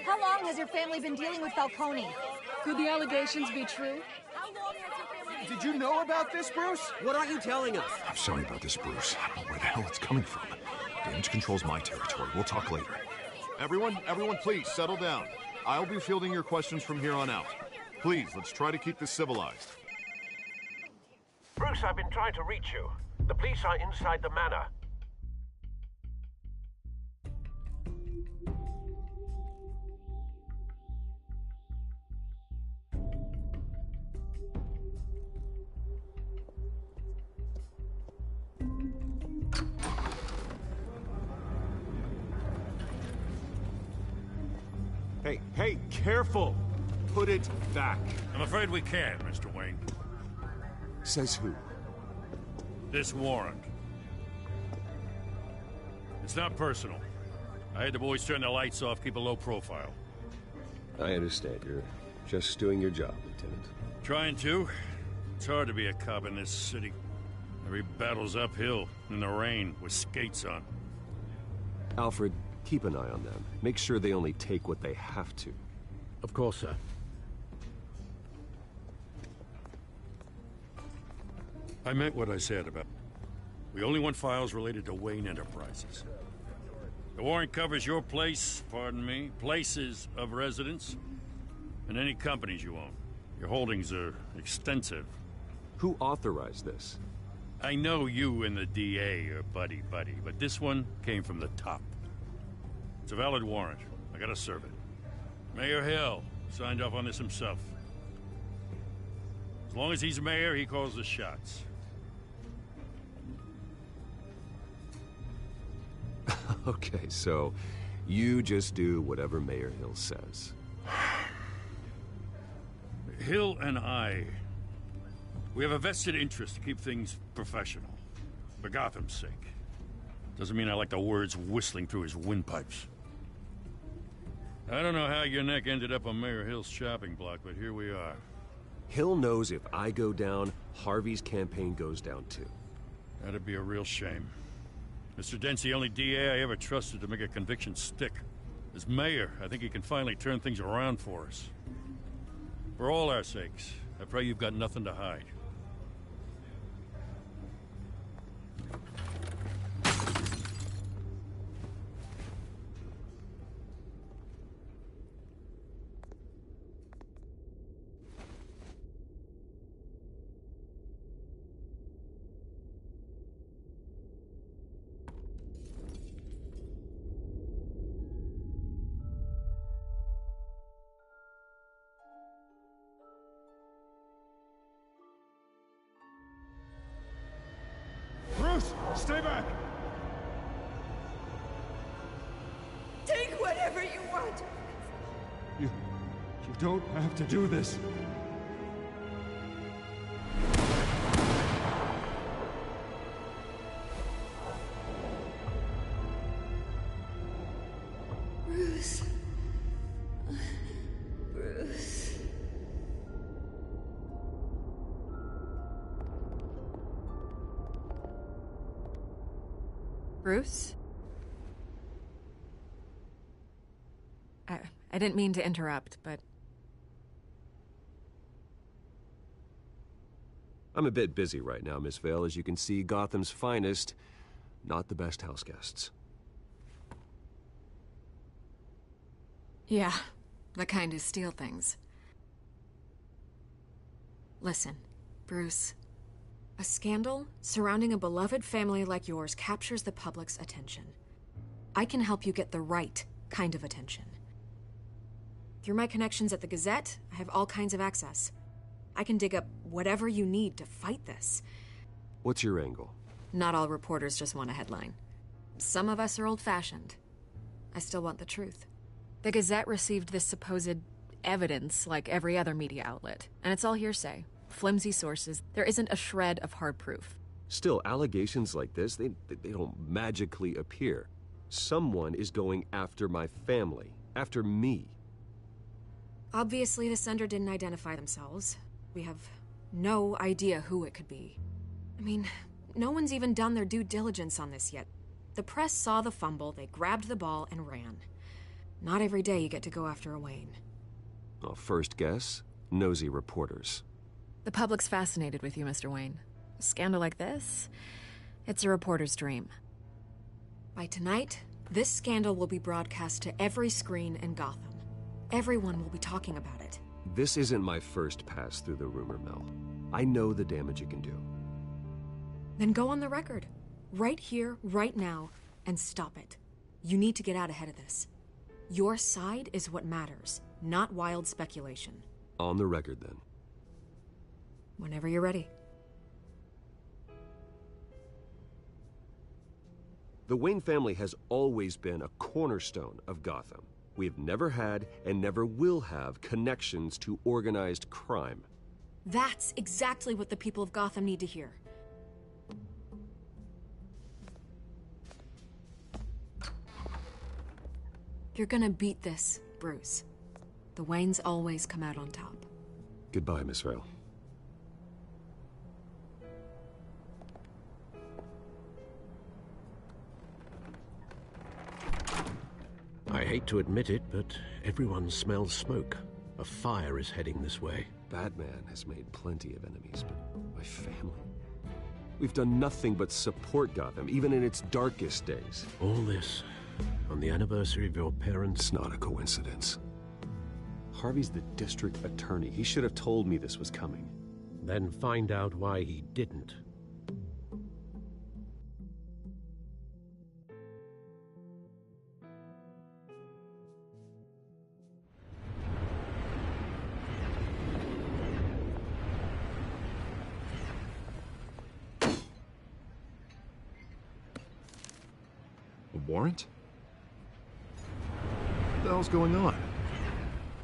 How long has your family been dealing with Falcone? Could the allegations be true? Did you know about this, Bruce? What aren't you telling us? I'm sorry about this, Bruce. I don't know where the hell it's coming from. Damage control's my territory. We'll talk later. Everyone, please, settle down. I'll be fielding your questions from here on out. Please, let's try to keep this civilized. Bruce, I've been trying to reach you. The police are inside the manor. Hey, careful! Put it back. I'm afraid we can't, Mr. Wayne. Says who? This warrant. It's not personal. I had the boys turn the lights off, keep a low profile. I understand. You're just doing your job, Lieutenant. Trying to. It's hard to be a cop in this city. Every battle's uphill, in the rain, with skates on. Alfred, keep an eye on them. Make sure they only take what they have to. Of course, sir. I meant what I said about... We only want files related to Wayne Enterprises. The warrant covers your place, pardon me, places of residence, and any companies you own. Your holdings are extensive. Who authorized this? I know you and the DA are buddy-buddy, but this one came from the top. It's a valid warrant. I gotta serve it. Mayor Hill signed off on this himself. As long as he's mayor, he calls the shots. Okay, so you just do whatever Mayor Hill says. Hill and we have a vested interest to keep things professional. For Gotham's sake. Doesn't mean I like the words whistling through his windpipes. I don't know how your neck ended up on Mayor Hill's shopping block, but here we are. Hill knows if I go down, Harvey's campaign goes down too. That'd be a real shame. Mr. Dent's the only DA I ever trusted to make a conviction stick. As mayor, I think he can finally turn things around for us. For all our sakes, I pray you've got nothing to hide. Bruce, stay back! Take whatever you want. You don't have to do this. Bruce. Bruce. Bruce? I didn't mean to interrupt, but... I'm a bit busy right now, Miss Vale. As you can see, Gotham's finest, not the best house guests. Yeah, the kind who steal things. Listen, Bruce. A scandal surrounding a beloved family like yours captures the public's attention. I can help you get the right kind of attention. Through my connections at the Gazette, I have all kinds of access. I can dig up whatever you need to fight this. What's your angle? Not all reporters just want a headline. Some of us are old-fashioned. I still want the truth. The Gazette received this supposed evidence like every other media outlet, and it's all hearsay. Flimsy sources. There isn't a shred of hard proof. Still, allegations like this, they don't magically appear. Someone is going after my family, after me. Obviously, the sender didn't identify themselves. We have no idea who it could be. I mean, no one's even done their due diligence on this yet. The press saw the fumble, they grabbed the ball and ran. Not every day you get to go after a Wayne. Well, first guess, nosy reporters. The public's fascinated with you, Mr. Wayne. A scandal like this, it's a reporter's dream. By tonight, this scandal will be broadcast to every screen in Gotham. Everyone will be talking about it. This isn't my first pass through the rumor mill. I know the damage it can do. Then go on the record. Right here, right now, and stop it. You need to get out ahead of this. Your side is what matters, not wild speculation. On the record, then. Whenever you're ready. The Wayne family has always been a cornerstone of Gotham. We have never had and never will have connections to organized crime. That's exactly what the people of Gotham need to hear. You're gonna beat this, Bruce. The Waynes always come out on top. Goodbye, Miss Vale. I hate to admit it, but everyone smells smoke. A fire is heading this way. Batman has made plenty of enemies, but my family... We've done nothing but support Gotham, even in its darkest days. All this on the anniversary of your parents'... It's not a coincidence. Harvey's the district attorney. He should have told me this was coming. Then find out why he didn't. A warrant? What the hell's going on?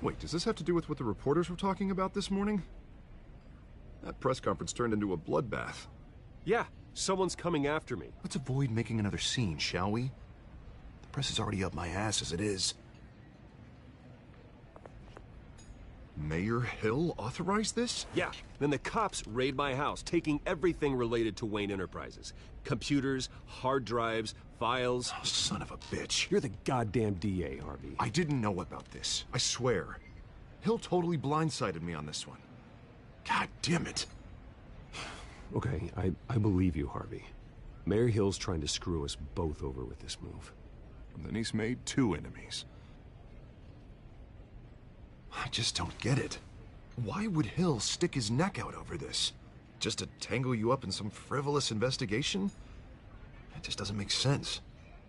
Wait, does this have to do with what the reporters were talking about this morning? That press conference turned into a bloodbath. Yeah, someone's coming after me. Let's avoid making another scene, shall we? The press is already up my ass as it is. Mayor Hill authorized this? Yeah, then the cops raid my house, taking everything related to Wayne Enterprises. Computers, hard drives, files. Oh, son of a bitch. You're the goddamn DA, Harvey. I didn't know about this. I swear. Hill totally blindsided me on this one. God damn it. Okay, I believe you, Harvey. Mayor Hill's trying to screw us both over with this move. And then he's made 2 enemies. I just don't get it. Why would Hill stick his neck out over this? Just to tangle you up in some frivolous investigation? It just doesn't make sense.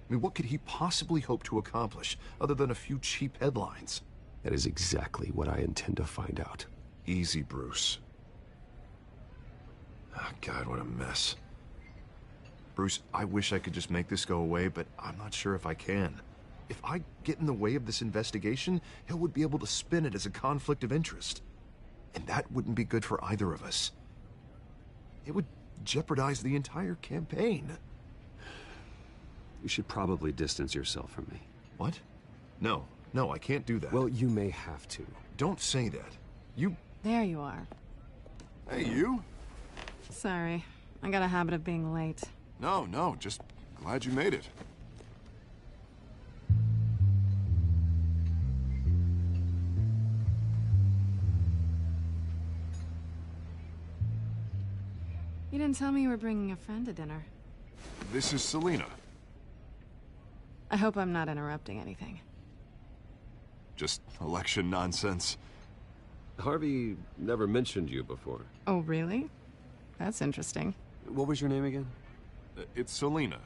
I mean, what could he possibly hope to accomplish other than a few cheap headlines? That is exactly what I intend to find out. Easy, Bruce. Oh, God, what a mess. Bruce, I wish I could just make this go away, but I'm not sure if I can. If I get in the way of this investigation, Hill would be able to spin it as a conflict of interest. And that wouldn't be good for either of us. It would jeopardize the entire campaign. You should probably distance yourself from me. What? No, I can't do that. Well, you may have to. Don't say that. You... There you are. Hey, you? Sorry. I got a habit of being late. No, just glad you made it. You didn't tell me you were bringing a friend to dinner. This is Selina. I hope I'm not interrupting anything. Just election nonsense. Harvey never mentioned you before. Oh, really? That's interesting. What was your name again? It's Selina.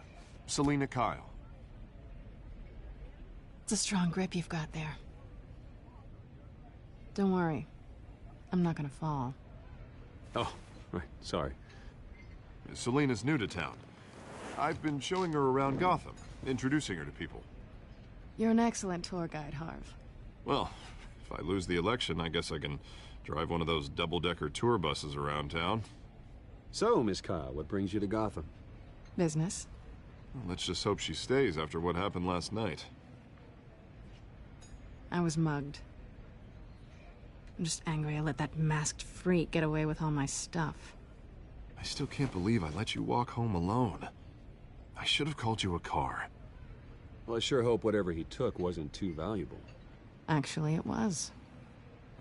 Selina Kyle. It's a strong grip you've got there. Don't worry. I'm not gonna fall. Oh, right. Sorry. Selina's new to town. I've been showing her around Gotham, introducing her to people. You're an excellent tour guide, Harv. Well, if I lose the election, I guess I can drive one of those double-decker tour buses around town. So, Miss Kyle, what brings you to Gotham? Business. Well, let's just hope she stays after what happened last night. I was mugged. I'm just angry I let that masked freak get away with all my stuff. I still can't believe I let you walk home alone. I should have called you a car. Well, I sure hope whatever he took wasn't too valuable. Actually, it was.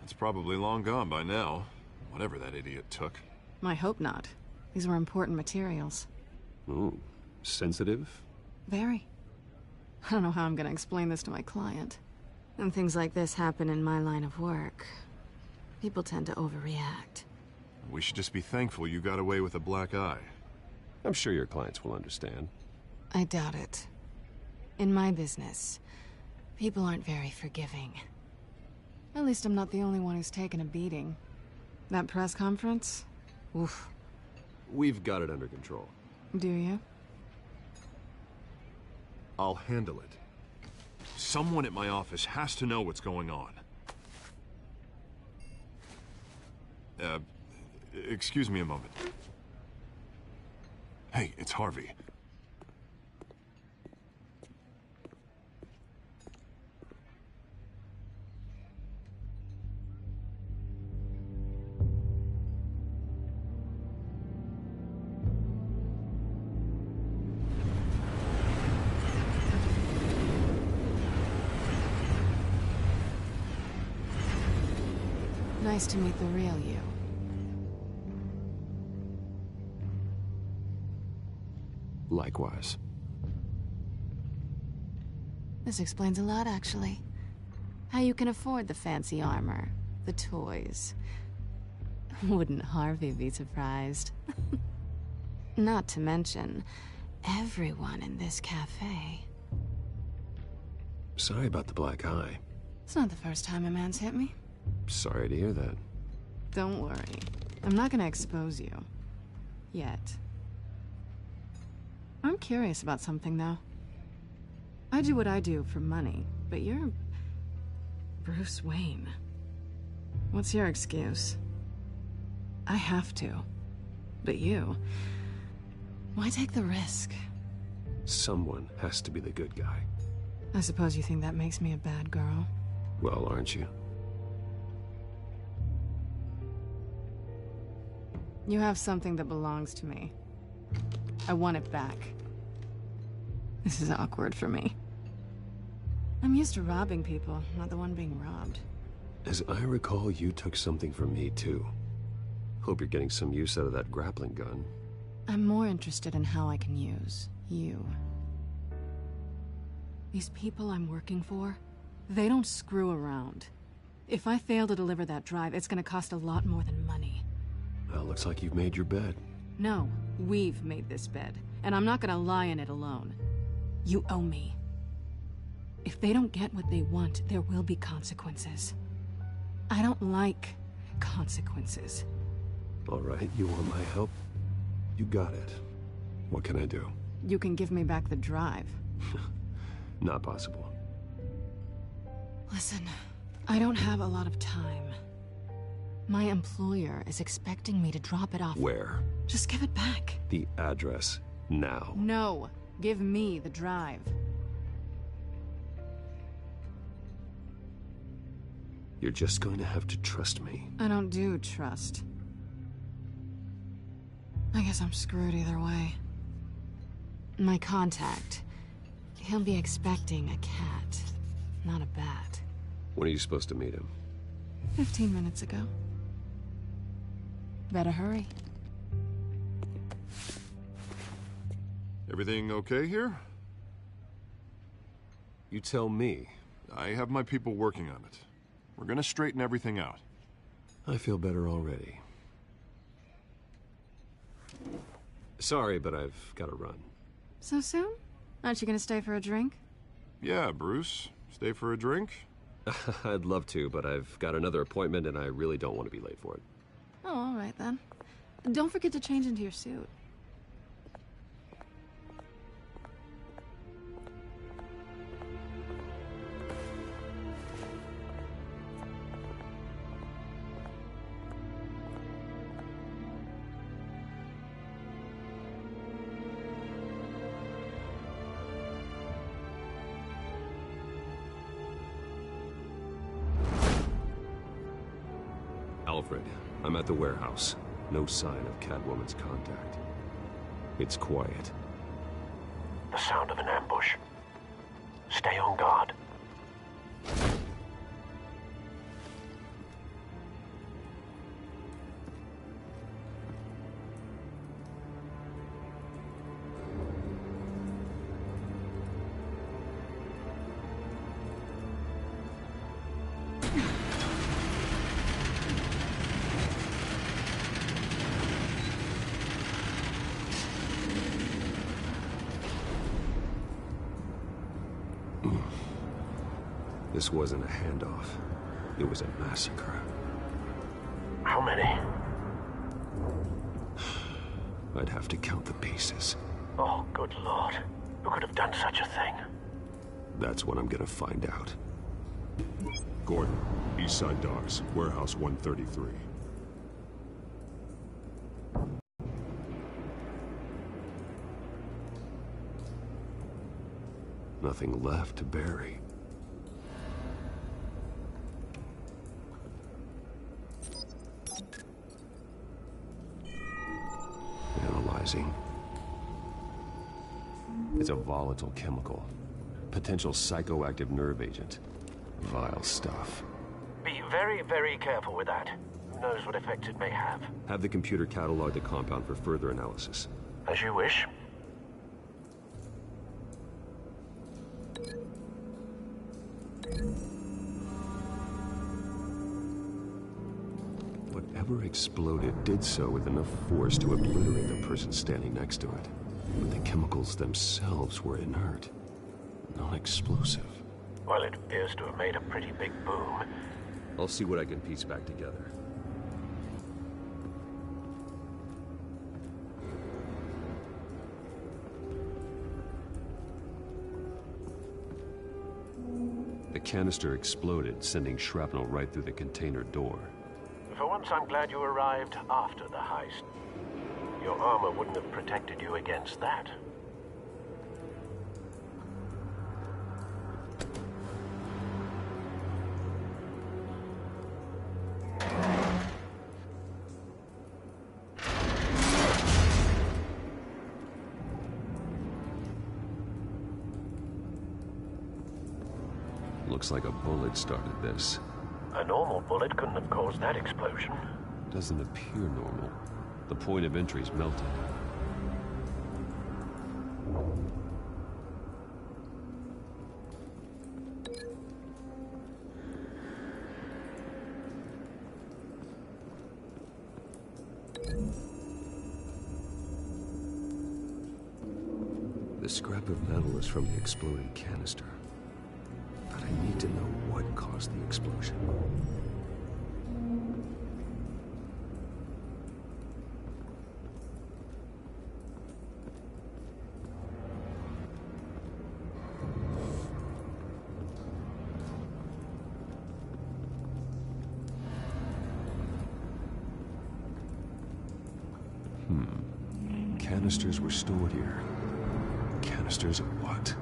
It's probably long gone by now, whatever that idiot took. I hope not. These were important materials. Ooh, sensitive? Very. I don't know how I'm gonna explain this to my client. When things like this happen in my line of work, people tend to overreact. We should just be thankful you got away with a black eye. I'm sure your clients will understand. I doubt it. In my business, people aren't very forgiving. At least I'm not the only one who's taken a beating. That press conference? Oof. We've got it under control. Do you? I'll handle it. Someone at my office has to know what's going on. Excuse me a moment. Hey, it's Harvey. Nice to meet the real you. Likewise. This explains a lot, actually. How you can afford the fancy armor, the toys. Wouldn't Harvey be surprised? Not to mention, everyone in this cafe. Sorry about the black eye. It's not the first time a man's hit me. Sorry to hear that. Don't worry. I'm not gonna expose you. Yet. I'm curious about something, though. I do what I do for money, but you're Bruce Wayne. What's your excuse? I have to. But you... why take the risk? Someone has to be the good guy. I suppose you think that makes me a bad girl? Well, aren't you? You have something that belongs to me. I want it back. This is awkward for me. I'm used to robbing people, not the one being robbed. As I recall, you took something from me, too. Hope you're getting some use out of that grappling gun. I'm more interested in how I can use you. These people I'm working for, they don't screw around. If I fail to deliver that drive, it's gonna cost a lot more than money. Well, looks like you've made your bed. No, we've made this bed, and I'm not gonna lie in it alone. You owe me. If they don't get what they want, there will be consequences. I don't like consequences. All right, you want my help? You got it. What can I do? You can give me back the drive. Not possible. Listen, I don't have a lot of time. My employer is expecting me to drop it off. Where? Just give it back. The address, now. No, give me the drive. You're just going to have to trust me. I don't do trust. I guess I'm screwed either way. My contact, he'll be expecting a cat, not a bat. When are you supposed to meet him? 15 minutes ago. Better hurry. Everything okay here? You tell me. I have my people working on it. We're gonna straighten everything out. I feel better already. Sorry, but I've got to run. So soon? Aren't you gonna stay for a drink? Yeah, Bruce. Stay for a drink? I'd love to, but I've got another appointment and I really don't want to be late for it. Oh, all right then. Don't forget to change into your suit. Alfred, I'm at the warehouse. No sign of Catwoman's contact. It's quiet. The sound of an ambush. Stay on guard. This wasn't a handoff. It was a massacre. How many? I'd have to count the pieces. Oh, good Lord. Who could have done such a thing? That's what I'm gonna find out. Gordon, Eastside Docks, Warehouse 133. Nothing left to bury. Analyzing. It's a volatile chemical. Potential psychoactive nerve agent. Vile stuff. Be very, very careful with that. Who knows what effect it may have. Have the computer catalog the compound for further analysis. As you wish. Whatever exploded did so with enough force to obliterate the person standing next to it. But the chemicals themselves were inert, non-explosive. Well, it appears to have made a pretty big boom. I'll see what I can piece back together. The canister exploded, sending shrapnel right through the container door. For once, I'm glad you arrived after the heist. Your armor wouldn't have protected you against that. Looks like a bullet started this. A normal bullet couldn't have caused that explosion. Doesn't appear normal. The point of entry's melted. The scrap of metal is from the exploding canister. But I need to know what caused the explosion. Canisters were stored here. Canisters of what?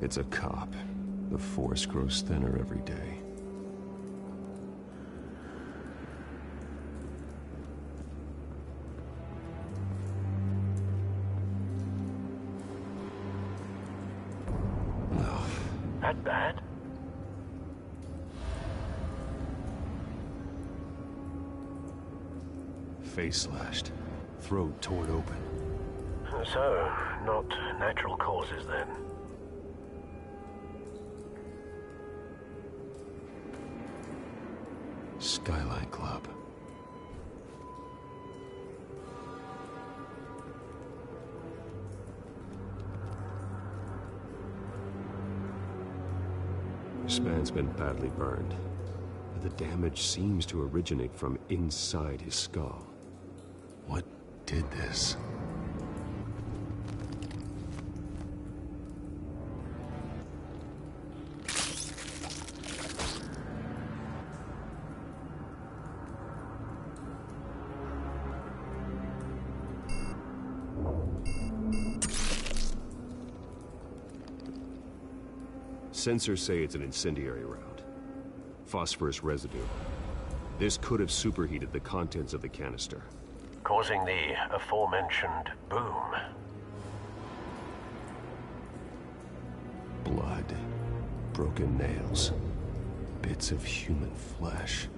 It's a cop. The force grows thinner every day. No. That bad? Face slashed. Throat torn open. So, not natural causes then. Skyline Club. This man's been badly burned. The damage seems to originate from inside his skull. What did this? Sensors say it's an incendiary round. Phosphorus residue. This could have superheated the contents of the canister, causing the aforementioned boom. Blood. Broken nails. Bits of human flesh.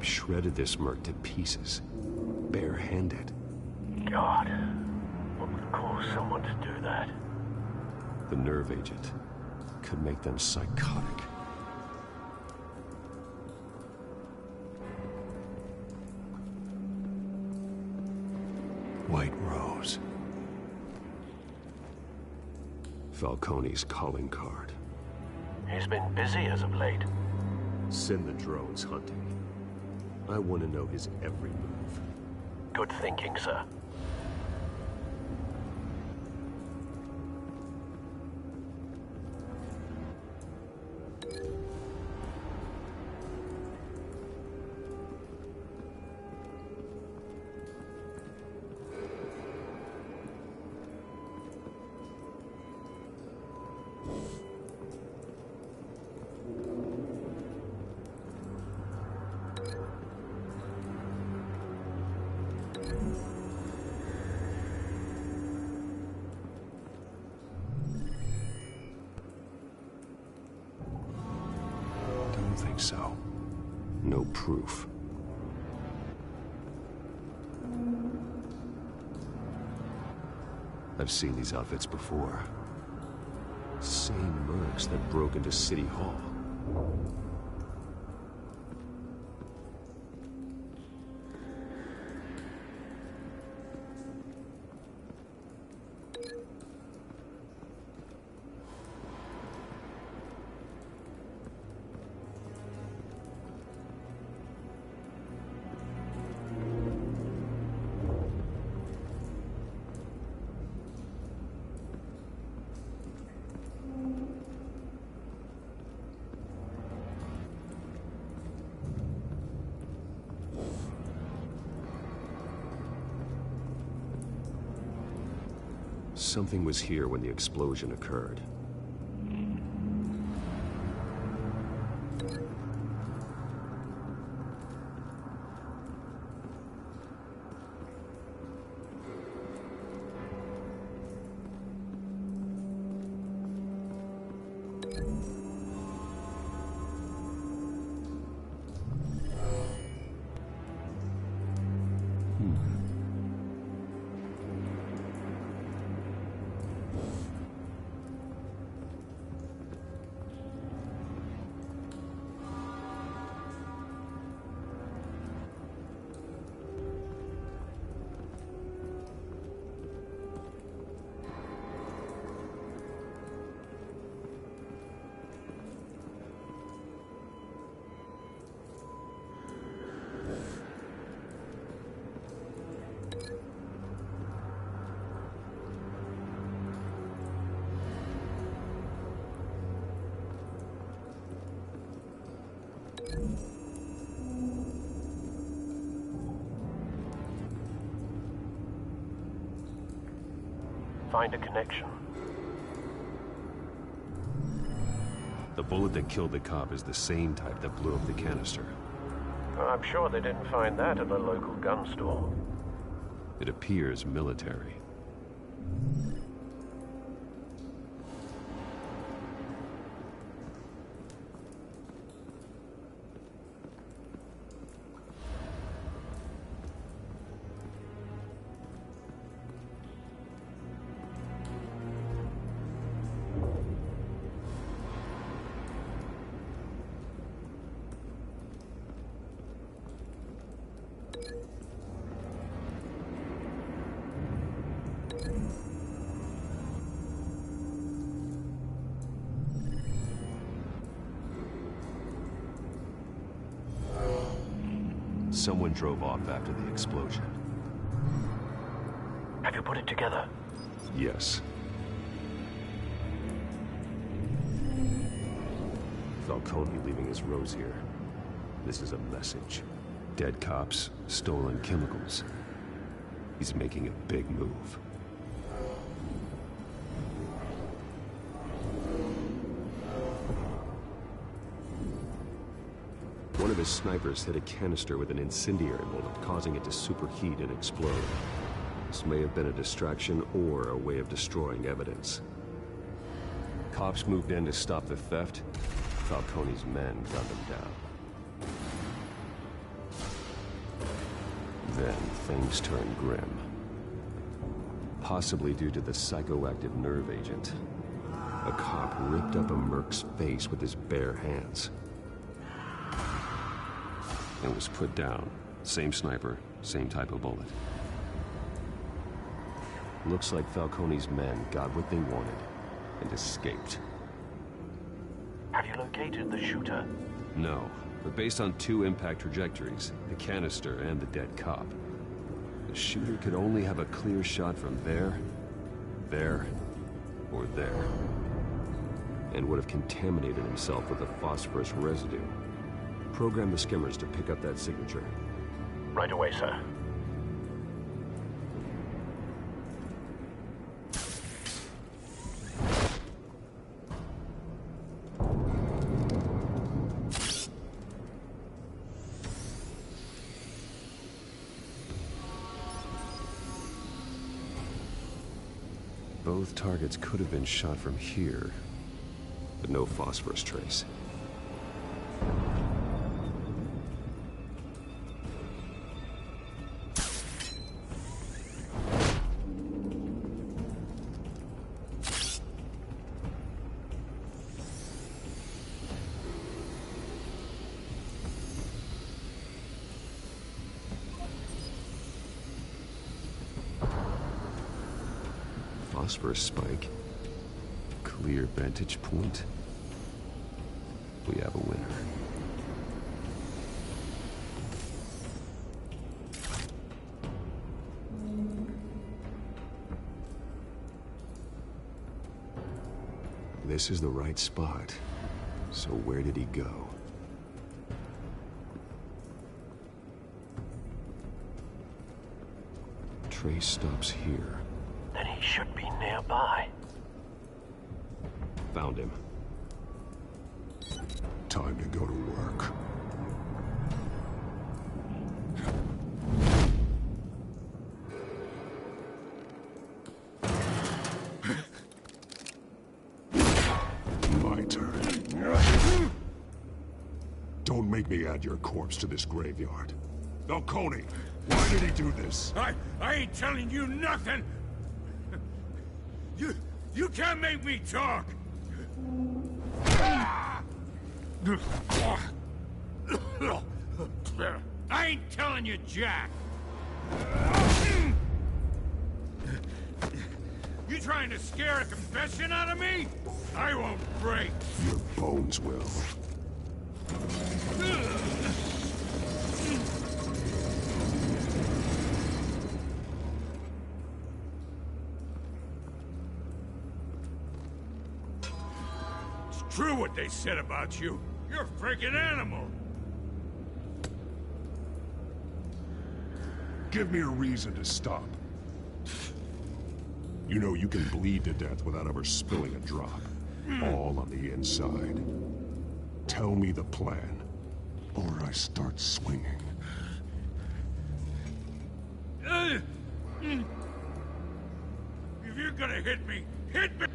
Shredded this merc to pieces, bare-handed. God, what would cause someone to do that? The nerve agent could make them psychotic. White Rose. Falcone's calling card. He's been busy as of late. Send the drones hunting. I want to know his every move. Good thinking, sir. So, no proof. I've seen these outfits before. Same mercs that broke into City Hall. Something was here when the explosion occurred. Find a connection. The bullet that killed the cop is the same type that blew up the canister. I'm sure they didn't find that at a local gun store. It appears military. Someone drove off after the explosion. Have you put it together? Yes. Falcone leaving his rose here. This is a message. Dead cops, stolen chemicals. He's making a big move. One of his snipers hit a canister with an incendiary bullet, causing it to superheat and explode. This may have been a distraction or a way of destroying evidence. Cops moved in to stop the theft. Falcone's men gunned him down. Then things turned grim. Possibly due to the psychoactive nerve agent. A cop ripped up a merc's face with his bare hands. And was put down. Same sniper, same type of bullet. Looks like Falcone's men got what they wanted and escaped. Have you located the shooter? No, but based on two impact trajectories, the canister and the dead cop, the shooter could only have a clear shot from there, or there, and would have contaminated himself with the phosphorus residue. Program the skimmers to pick up that signature. Right away, sir. Both targets could have been shot from here, but no phosphorus trace. Phosphorus spike. Clear vantage point. We have a winner. This is the right spot. So where did he go? Trace stops here. Then he He should be nearby. Found him. Time to go to work. My turn. Don't make me add your corpse to this graveyard. Falcone, why did he do this? I ain't telling you nothing! You can't make me talk! I ain't telling you jack! You trying to scare a confession out of me? I won't break! Your bones will. It's true what they said about you. You're a freaking animal! Give me a reason to stop. You know you can bleed to death without ever spilling a drop. All on the inside. Tell me the plan, or I start swinging. If you're gonna hit me, hit me!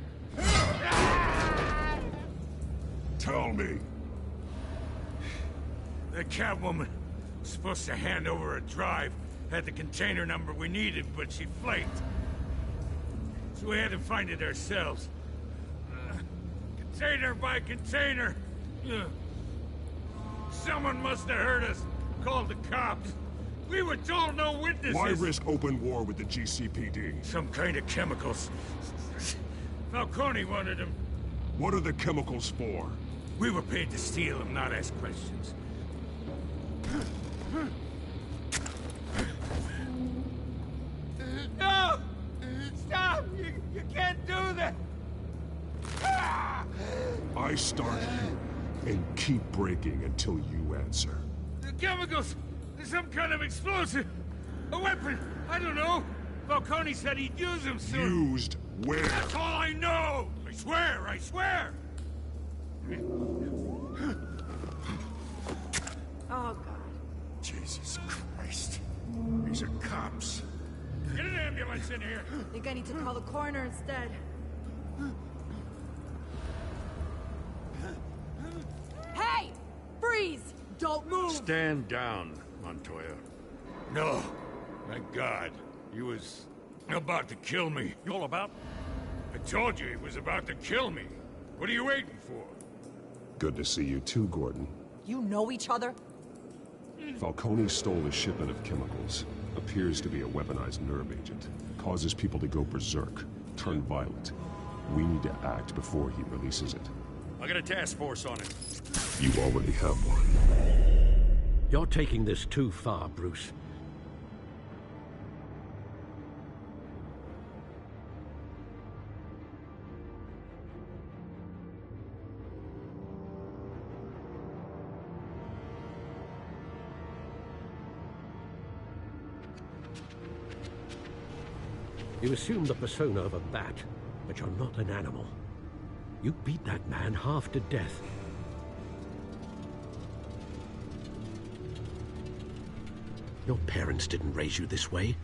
Tell me! The Catwoman was supposed to hand over a drive, had the container number we needed, but she flaked. So we had to find it ourselves. Container by container. Someone must have heard us, called the cops. We were told no witnesses. Why risk open war with the GCPD? Some kind of chemicals. Falcone wanted them. What are the chemicals for? We were paid to steal them, not ask questions. No! Stop! You can't do that! I start and keep breaking until you answer. The chemicals! There's some kind of explosive! A weapon! I don't know! Falcone said he'd use them soon. Used where? That's all I know! I swear! I swear! Oh, God. Jesus Christ. These are cops. Get an ambulance in here! I think I need to call the coroner instead. Hey! Freeze! Don't move! Stand down, Montoya. No. Thank God. He was about to kill me. You all about? I told you he was about to kill me. What are you waiting for? Good to see you too, Gordon. You know each other? Falcone stole a shipment of chemicals. Appears to be a weaponized nerve agent. Causes people to go berserk, turn violent. We need to act before he releases it. I got a task force on it. You already have one. You're taking this too far, Bruce. You assume the persona of a bat, but you're not an animal. You beat that man half to death. Your parents didn't raise you this way.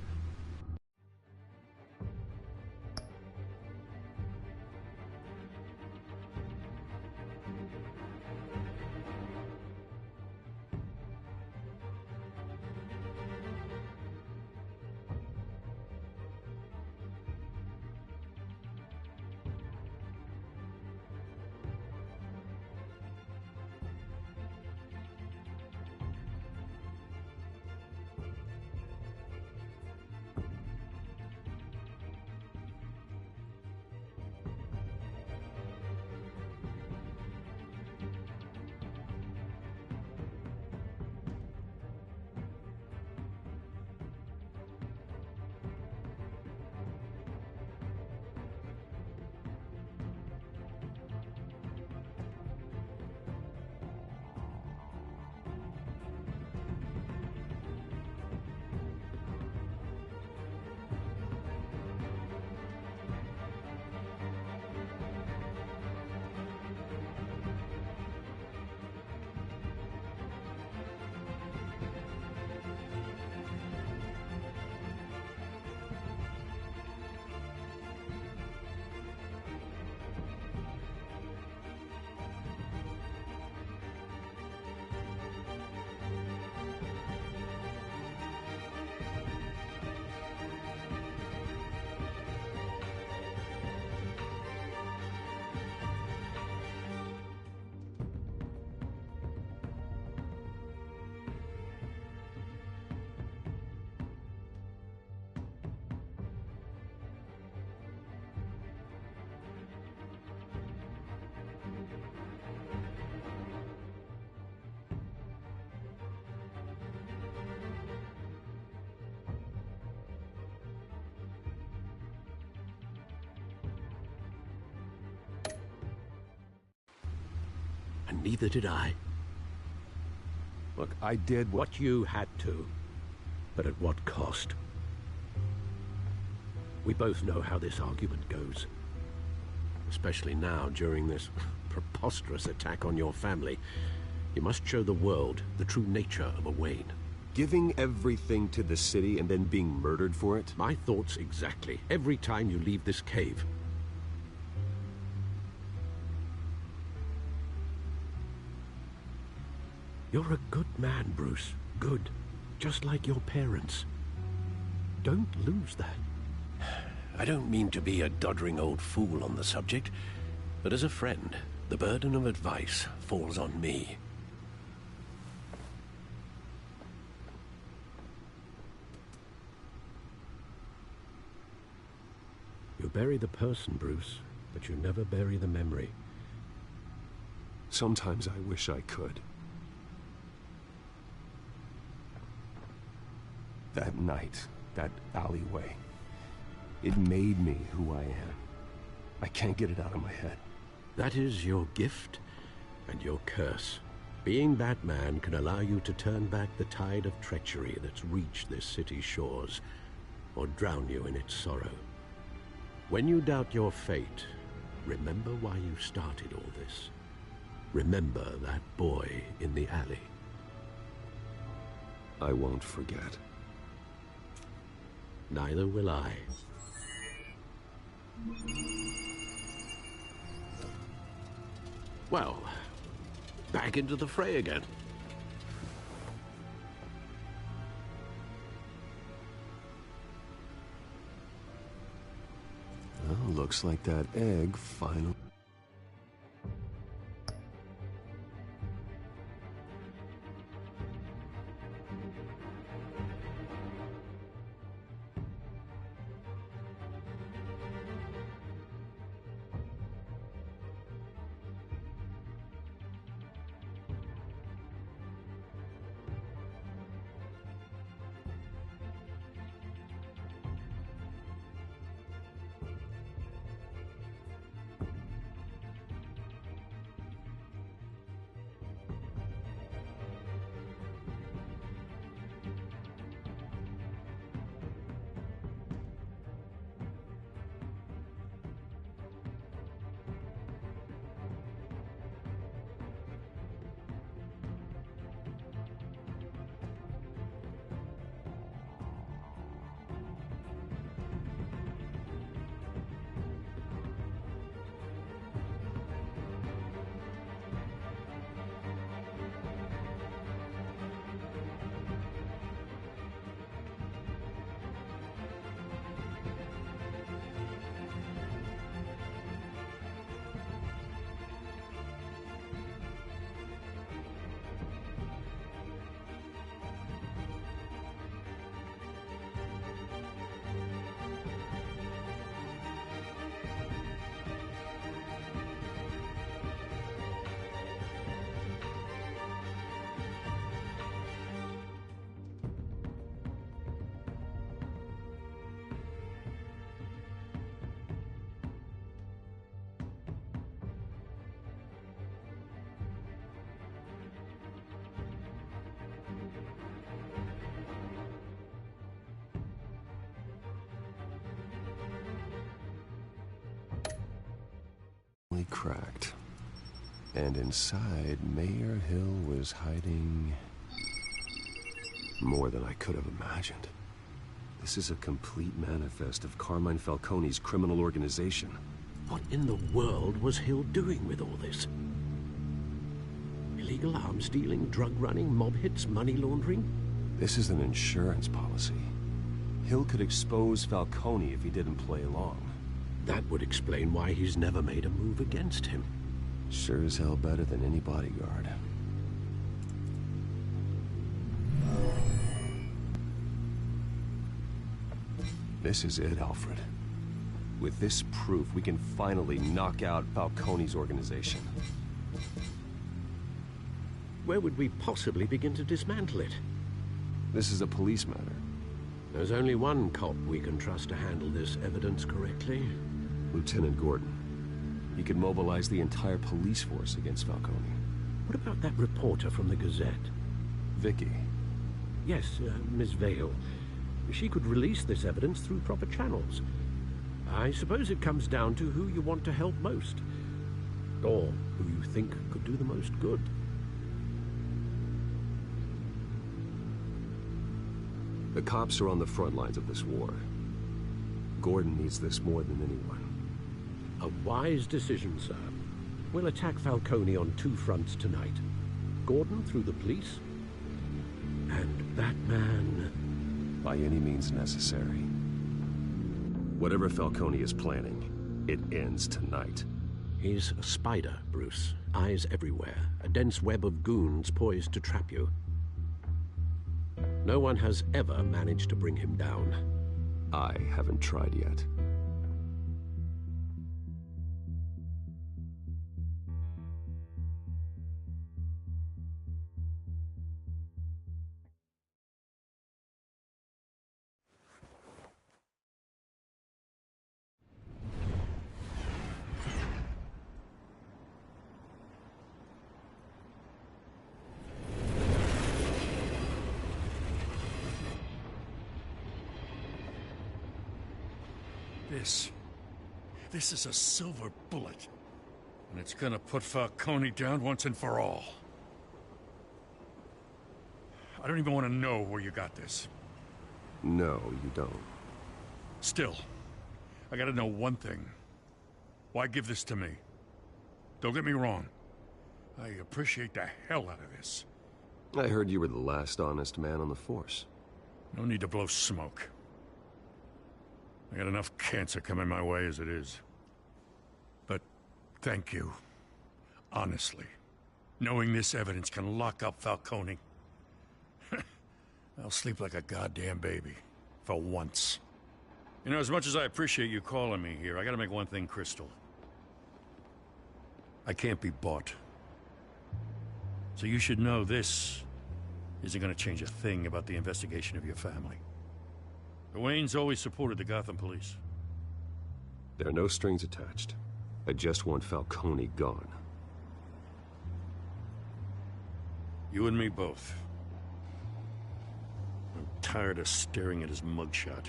and neither did I. Look, I did what you had to, but at what cost? We both know how this argument goes. Especially now, during this preposterous attack on your family. You must show the world the true nature of a Wayne. Giving everything to the city and then being murdered for it? My thoughts exactly. Every time you leave this cave. You're a good man, Bruce. Good. Just like your parents. Don't lose that. I don't mean to be a doddering old fool on the subject, but as a friend, the burden of advice falls on me. You bury the person, Bruce, but you never bury the memory. Sometimes I wish I could. That night, that alleyway, it made me who I am. I can't get it out of my head. That is your gift and your curse. Being Batman can allow you to turn back the tide of treachery that's reached this city's shores, or drown you in its sorrow. When you doubt your fate, remember why you started all this. Remember that boy in the alley. I won't forget. Neither will I. Well, back into the fray again. Well, looks like that egg finally... cracked. And inside, Mayor Hill was hiding more than I could have imagined. This is a complete manifest of Carmine Falcone's criminal organization. What in the world was Hill doing with all this? Illegal arms dealing, drug running, mob hits, money laundering? This is an insurance policy. Hill could expose Falcone if he didn't play along. That would explain why he's never made a move against him. Sure as hell better than any bodyguard. This is it, Alfred. With this proof, we can finally knock out Falcone's organization. Where would we possibly begin to dismantle it? This is a police matter. There's only one cop we can trust to handle this evidence correctly. Lieutenant Gordon. He could mobilize the entire police force against Falcone. What about that reporter from the Gazette? Vicky? Yes, Miss Vale. She could release this evidence through proper channels. I suppose it comes down to who you want to help most. Or who you think could do the most good. The cops are on the front lines of this war. Gordon needs this more than anyone. A wise decision, sir. We'll attack Falcone on 2 fronts tonight. Gordon through the police, and that man... By any means necessary. Whatever Falcone is planning, it ends tonight. He's a spider, Bruce. Eyes everywhere. A dense web of goons poised to trap you. No one has ever managed to bring him down. I haven't tried yet. This is a silver bullet. And it's gonna put Falcone down once and for all. I don't even want to know where you got this. No, you don't. Still, I gotta know one thing. Why give this to me? Don't get me wrong. I appreciate the hell out of this. I heard you were the last honest man on the force. No need to blow smoke. I got enough cancer coming my way as it is. But thank you. Honestly. Knowing this evidence can lock up Falcone. I'll sleep like a goddamn baby. For once. You know, as much as I appreciate you calling me here, I gotta make one thing crystal. I can't be bought. So you should know this isn't gonna change a thing about the investigation of your family. The Waynes always supported the Gotham police. There are no strings attached. I just want Falcone gone. You and me both. I'm tired of staring at his mugshot.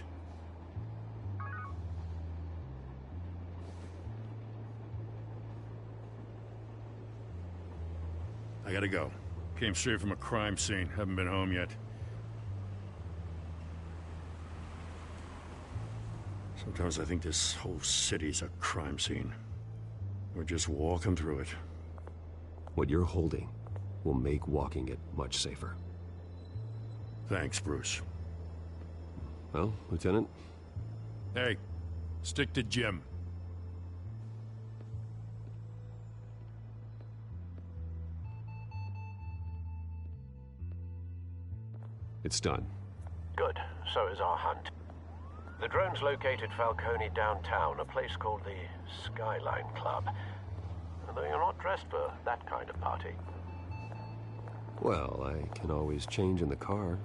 I gotta go. Came straight from a crime scene. Haven't been home yet. Sometimes I think this whole city's a crime scene. We're just walking through it. What you're holding will make walking it much safer. Thanks, Bruce. Well, Lieutenant? Hey, stick to Jim. It's done. Good. So is our hunt. The drones located Falcone downtown, a place called the Skyline Club. Though you're not dressed for that kind of party. Well, I can always change in the car.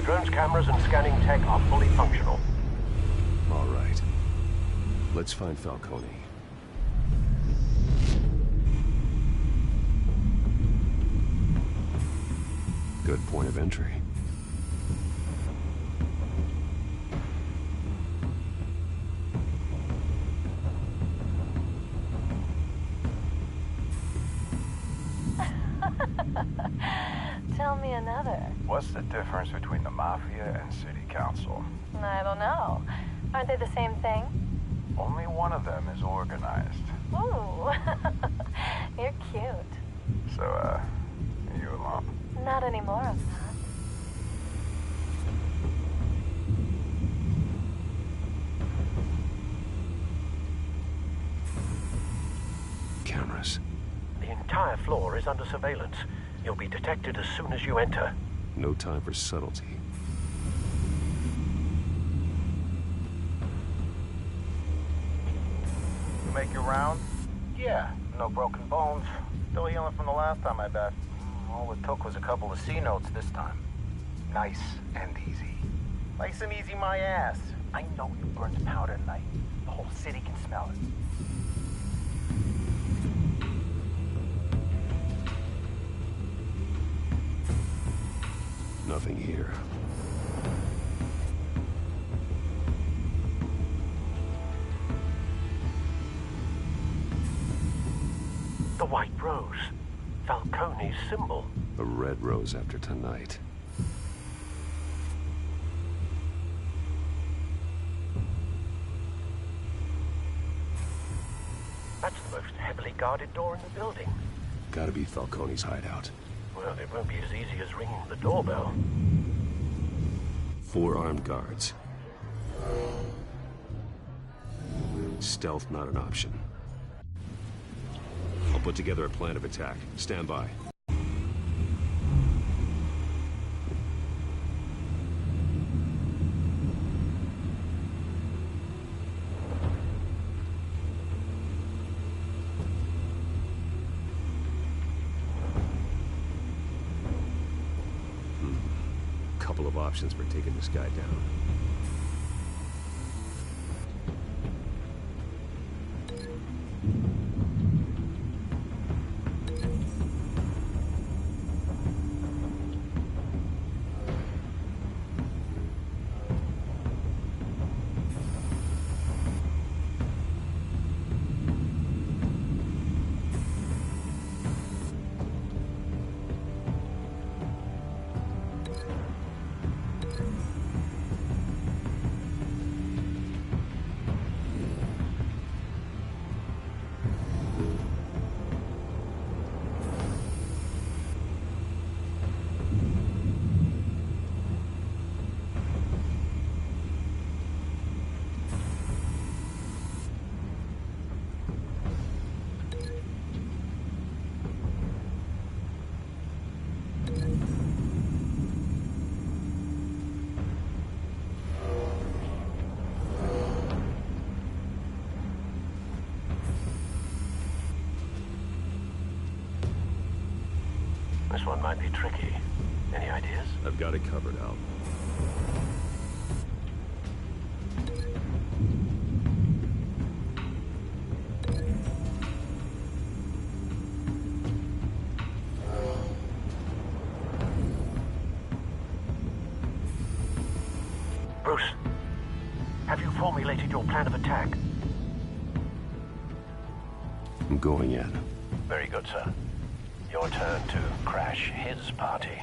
Drone's cameras and scanning tech are fully functional. All right. Let's find Falcone. Good point of entry. Tell me another. another. What's the difference between the Mafia and City Council? I don't know. Aren't they the same thing? Only one of them is organized. Ooh, you're cute. So, are you alone? Not anymore, I'm not. Cameras. The entire floor is under surveillance. You'll be detected as soon as you enter. No time for subtlety. You make your round? Yeah, no broken bones. Still healing from the last time, I bet. All it took was a couple of C notes this time. Nice and easy. Nice and easy, my ass. I know you burned powder tonight. The whole city can smell it. Nothing here. The White Rose. Falcone's symbol. A red rose after tonight. That's the most heavily guarded door in the building. Gotta be Falcone's hideout. Well, it won't be as easy as ringing the doorbell. 4 armed guards. Stealth not an option. I'll put together a plan of attack. Stand by. Couple of options for taking this guy down. This one might be tricky. Any ideas? I've got it covered, Al. Bruce, have you formulated your plan of attack? I'm going in. Very good, sir. Your turn to crash his party.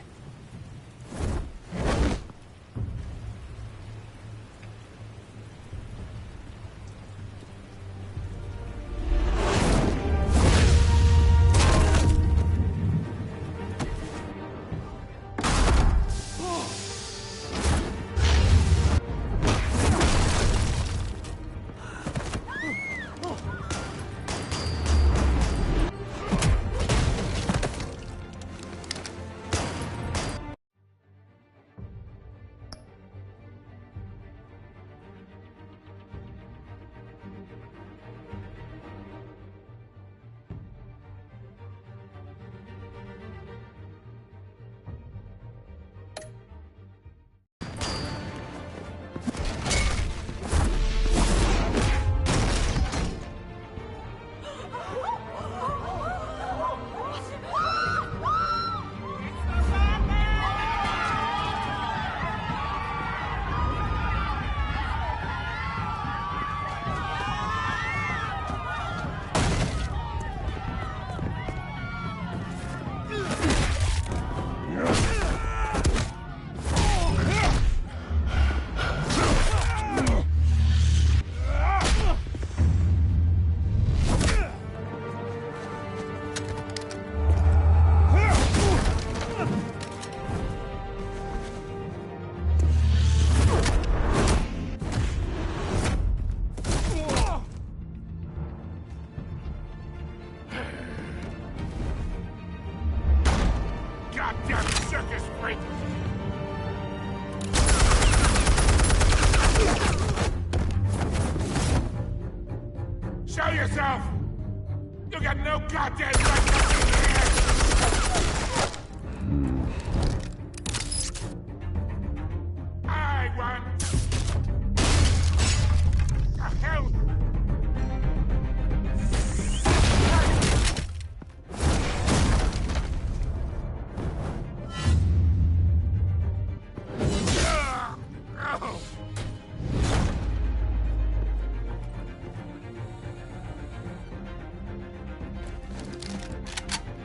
goddamn circus freak! Show yourself! You got no goddamn right to be here! I won! The hell?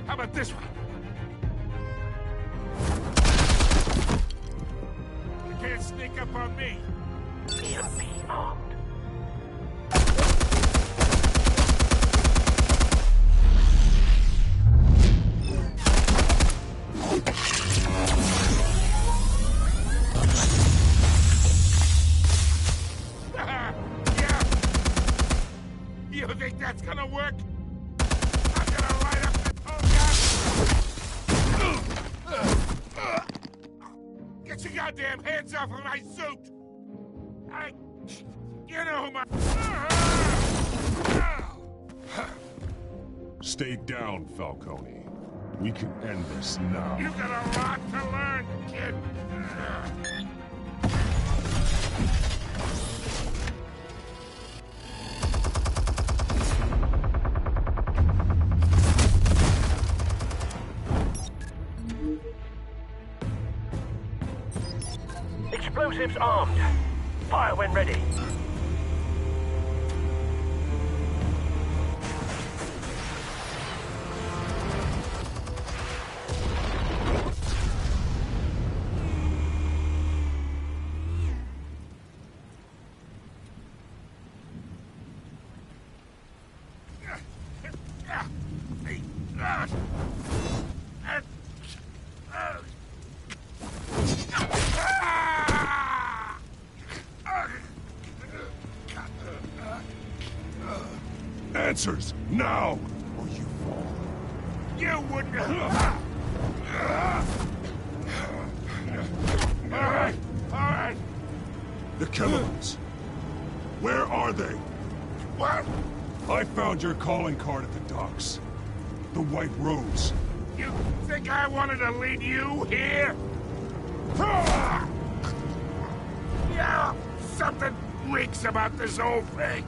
How about this one? You can't sneak up on me. EMP armed. Yeah. You think that's gonna work? I'm gonna light up this whole gun. Get your goddamn hands off of my suit! You know who my... Stay down, Falcone. We can end this now. You've got a lot to learn, kid. Explosives armed. Fire when ready. Answers, now, or you fall. You wouldn't... All right. The chemicals. Where are they? What? I found your calling card at the docks. The White Rose. You think I wanted to lead you here? Yeah, something reeks about this whole thing.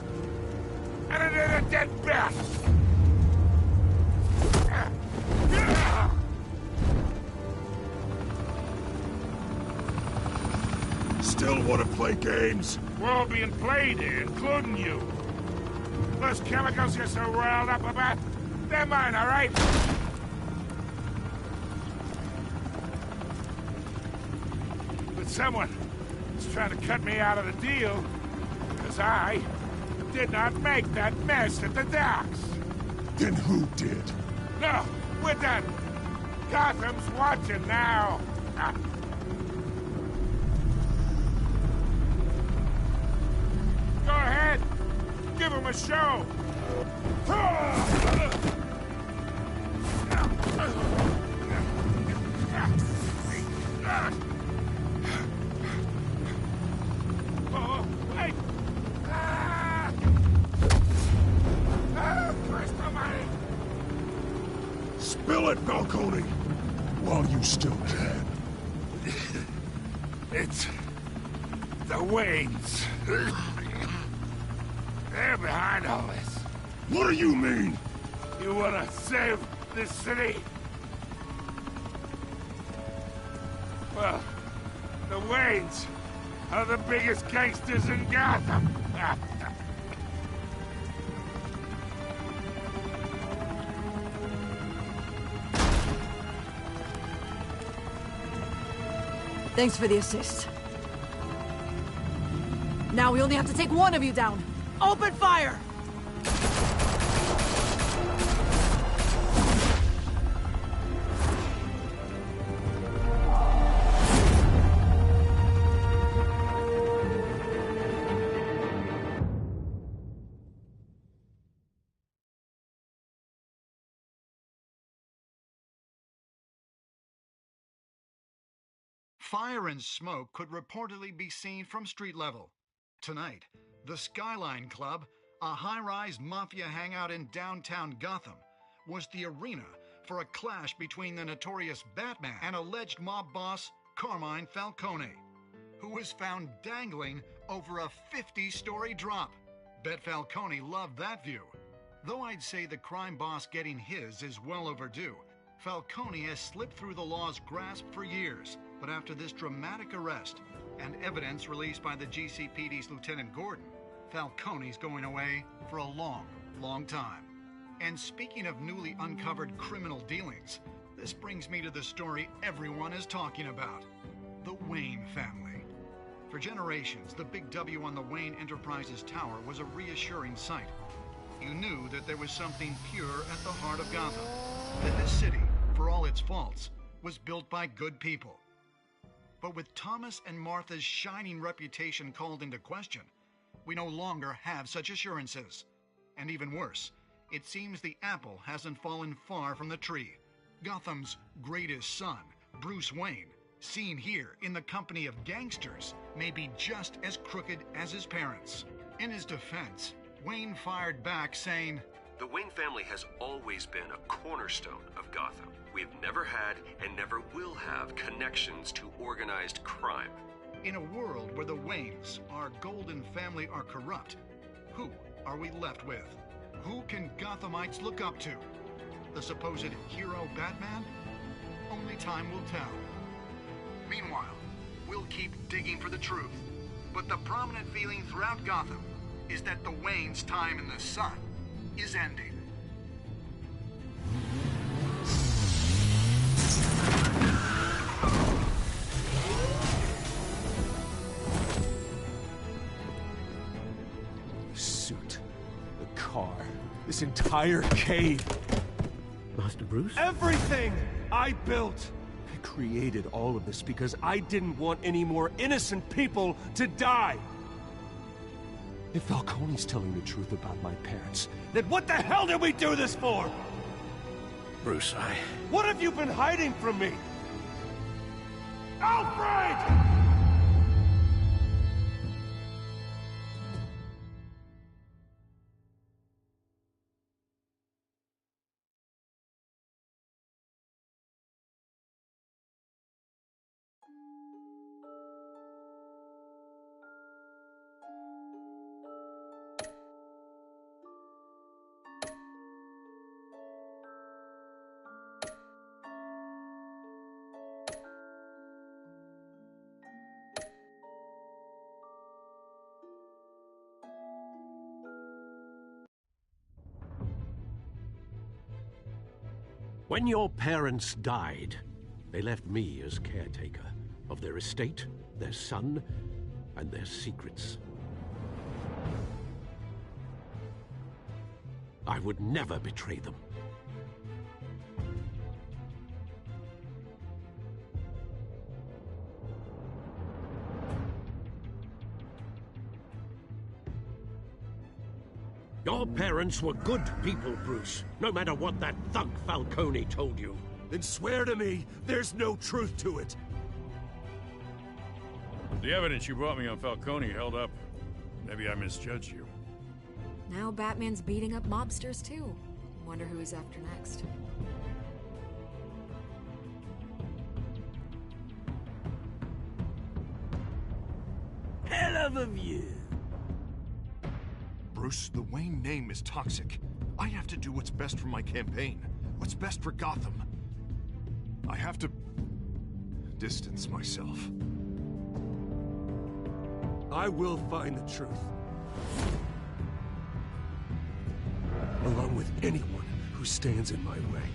And it is a dead bat. Still want to play games? We're all being played here, including you. Those chemicals you're so riled up about, they're mine, all right? But someone is trying to cut me out of the deal, because I did not make that mess at the docks. Then who did? No, we're done. Gotham's watching now. Go ahead. Give him a show. Oh, wait. Christ almighty. Spill it, Falcone, while you still can. It's the Waynes. They're behind all this. What do you mean? You wanna save this city? Well, the Waynes are the biggest gangsters in Gotham. Thanks for the assist. Now we only have to take one of you down. Open fire! Fire and smoke could reportedly be seen from street level. Tonight, the Skyline Club, a high-rise mafia hangout in downtown Gotham, was the arena for a clash between the notorious Batman and alleged mob boss Carmine Falcone, who was found dangling over a 50-story drop. Bet Falcone loved that view. Though I'd say the crime boss getting his is well overdue, Falcone has slipped through the law's grasp for years. But after this dramatic arrest and evidence released by the GCPD's Lieutenant Gordon, Falcone's going away for a long, long time. And speaking of newly uncovered criminal dealings, this brings me to the story everyone is talking about: the Wayne family. For generations, the big W on the Wayne Enterprises Tower was a reassuring sight. You knew that there was something pure at the heart of Gotham, that this city, for all its faults, was built by good people. But with Thomas and Martha's shining reputation called into question, we no longer have such assurances. And even worse, it seems the apple hasn't fallen far from the tree. Gotham's greatest son, Bruce Wayne, seen here in the company of gangsters, may be just as crooked as his parents. In his defense, Wayne fired back saying, "The Wayne family has always been a cornerstone of Gotham. We've never had and never will have connections to organized crime." In a world where the Waynes, our golden family, are corrupt, who are we left with? Who can Gothamites look up to? The supposed hero Batman? Only time will tell. Meanwhile, we'll keep digging for the truth. But the prominent feeling throughout Gotham is that the Waynes' time in the sun is ending. The suit, the car, this entire cave. Master Bruce? Everything I built! I created all of this because I didn't want any more innocent people to die! If Falcone's telling the truth about my parents, then what the hell did we do this for? Bruce, What have you been hiding from me? Alfred! When your parents died, they left me as caretaker of their estate, their son, and their secrets. I would never betray them. Your parents were good people, Bruce, no matter what that thug Falcone told you. Then swear to me there's no truth to it. The evidence you brought me on Falcone held up. Maybe I misjudged you. Now Batman's beating up mobsters too. Wonder who he's after next. Hell of a view. Bruce, the Wayne name is toxic. I have to do what's best for my campaign. What's best for Gotham. I have to distance myself. I will find the truth. Along with anyone who stands in my way.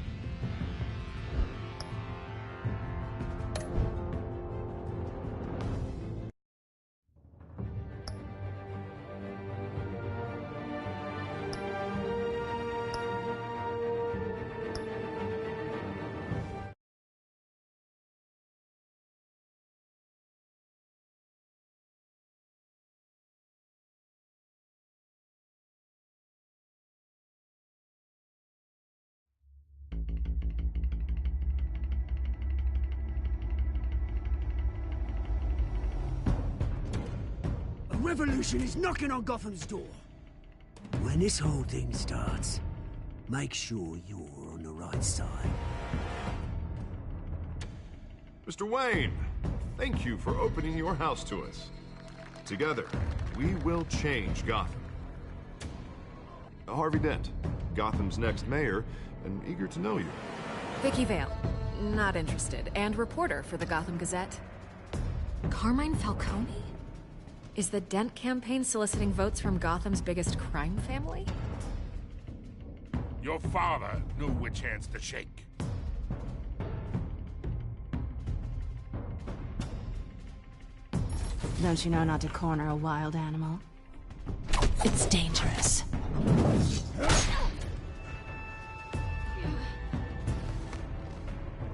revolution is knocking on Gotham's door. When this whole thing starts, make sure you're on the right side. Mr. Wayne, thank you for opening your house to us. Together, we will change Gotham. Harvey Dent, Gotham's next mayor, and eager to know you. Vicky Vale, not interested, and reporter for the Gotham Gazette. Carmine Falcone? Is the Dent campaign soliciting votes from Gotham's biggest crime family? Your father knew which hands to shake. Don't you know not to corner a wild animal? It's dangerous.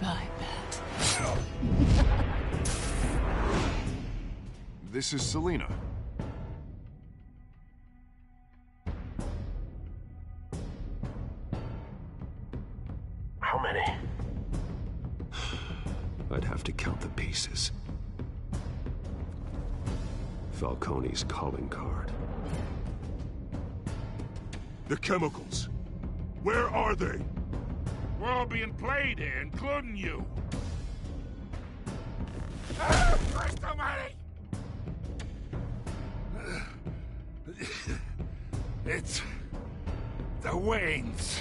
Bye, Bat. This is Selina. How many? I'd have to count the pieces. Falcone's calling card. The chemicals. Where are they? We're all being played here, including you. Christ almighty! It's the Waynes.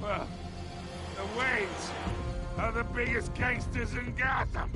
Well, the Waynes are the biggest gangsters in Gotham.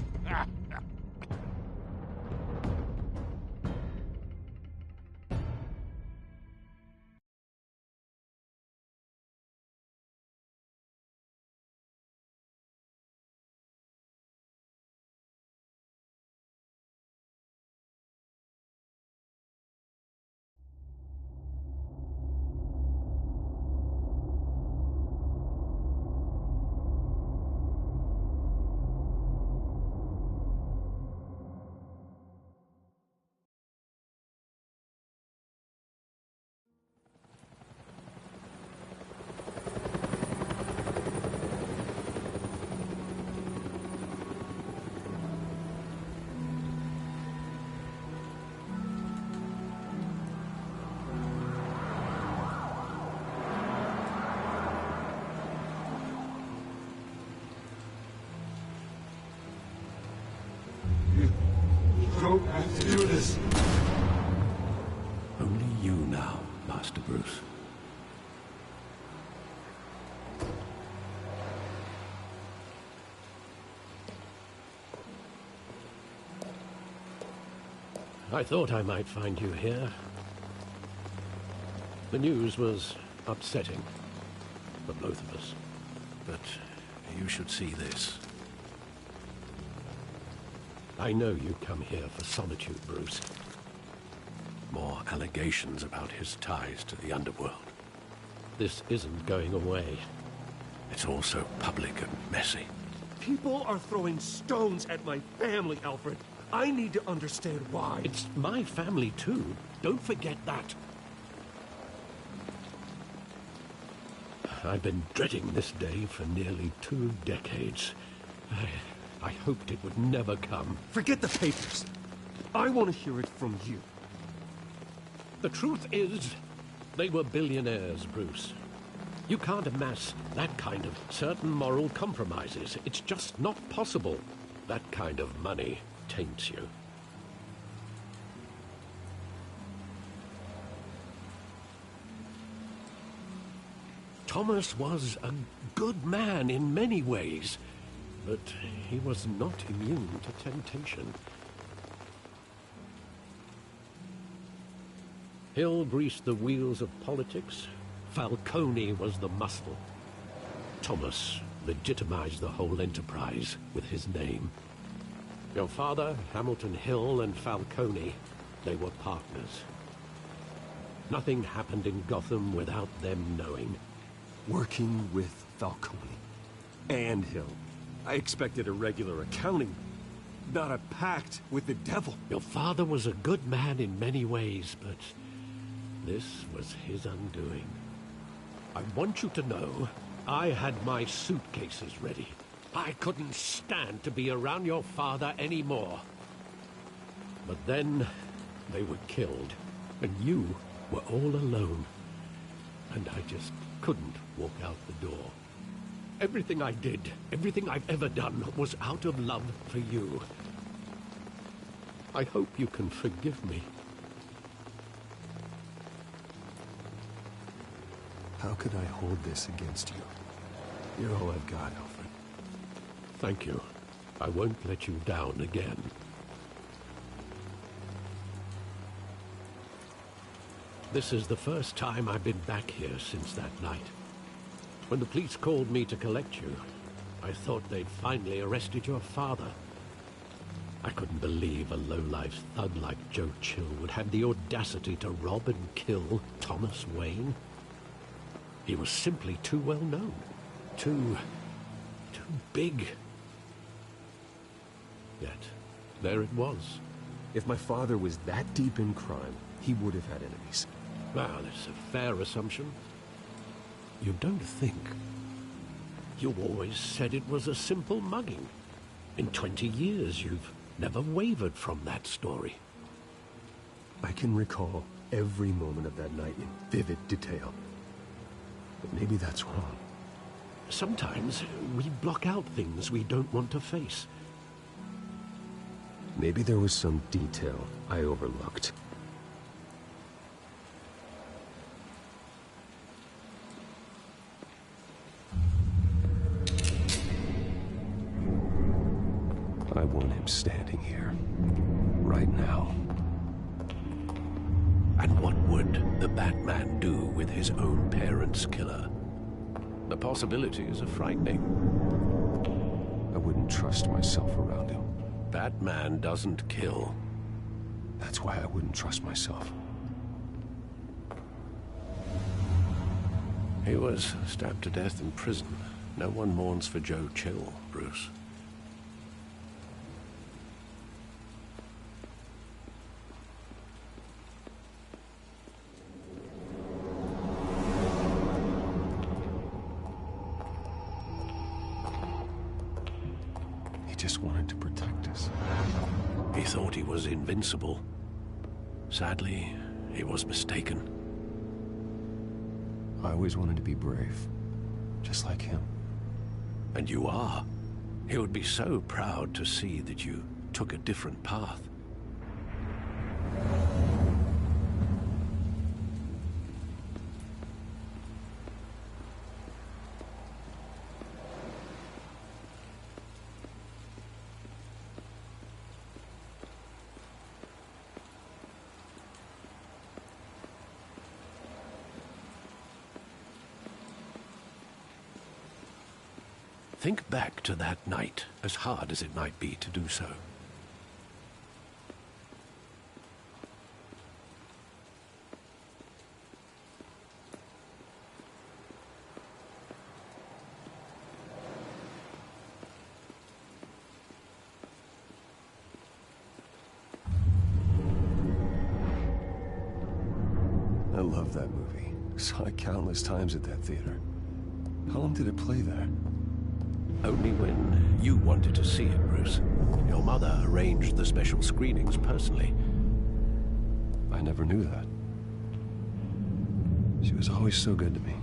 Don't have to do this. Only you now, Master Bruce. I thought I might find you here. The news was upsetting for both of us. But you should see this. I know you come here for solitude, Bruce. More allegations about his ties to the underworld. This isn't going away. It's also public and messy. People are throwing stones at my family, Alfred. I need to understand why. It's my family, too. Don't forget that. I've been dreading this day for nearly 2 decades. I hoped it would never come. Forget the papers. I want to hear it from you. The truth is, they were billionaires, Bruce. You can't amass that kind of certain moral compromises. It's just not possible. That kind of money taints you. Thomas was a good man in many ways, but he was not immune to temptation. Hill greased the wheels of politics. Falcone was the muscle. Thomas legitimized the whole enterprise with his name. Your father, Hamilton Hill, and Falcone, they were partners. Nothing happened in Gotham without them knowing. Working with Falcone and Hill. I expected a regular accounting, not a pact with the devil. Your father was a good man in many ways, but this was his undoing. I want you to know, I had my suitcases ready. I couldn't stand to be around your father anymore. But then they were killed, and you were all alone. And I just couldn't walk out the door. Everything I did, everything I've ever done, was out of love for you. I hope you can forgive me. How could I hold this against you? You're all I've got, Alfred. Thank you. I won't let you down again. This is the first time I've been back here since that night. When the police called me to collect you, I thought they'd finally arrested your father. I couldn't believe a low-life thug like Joe Chill would have the audacity to rob and kill Thomas Wayne. He was simply too well known. Too big. Yet, there it was. If my father was that deep in crime, he would have had enemies. Well, it's a fair assumption. You don't think. You always said it was a simple mugging. In 20 years, you've never wavered from that story. I can recall every moment of that night in vivid detail. But maybe that's wrong. Sometimes we block out things we don't want to face. Maybe there was some detail I overlooked. I want him standing here, right now. And what would the Batman do with his own parents' killer? The possibilities are frightening. I wouldn't trust myself around him. Batman doesn't kill. That's why I wouldn't trust myself. He was stabbed to death in prison. No one mourns for Joe Chill, Bruce. Just wanted to protect us. He thought he was invincible. Sadly, he was mistaken. I always wanted to be brave, just like him. And you are. He would be so proud to see that you took a different path. Think back to that night, as hard as it might be to do so. I love that movie. Saw it countless times at that theater. How long did it play there? Only when you wanted to see it, Bruce. Your mother arranged the special screenings personally. I never knew that. She was always so good to me.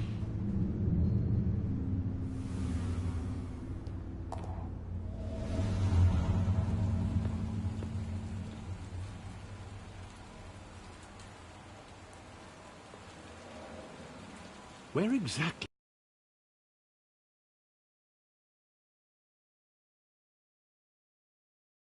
Where exactly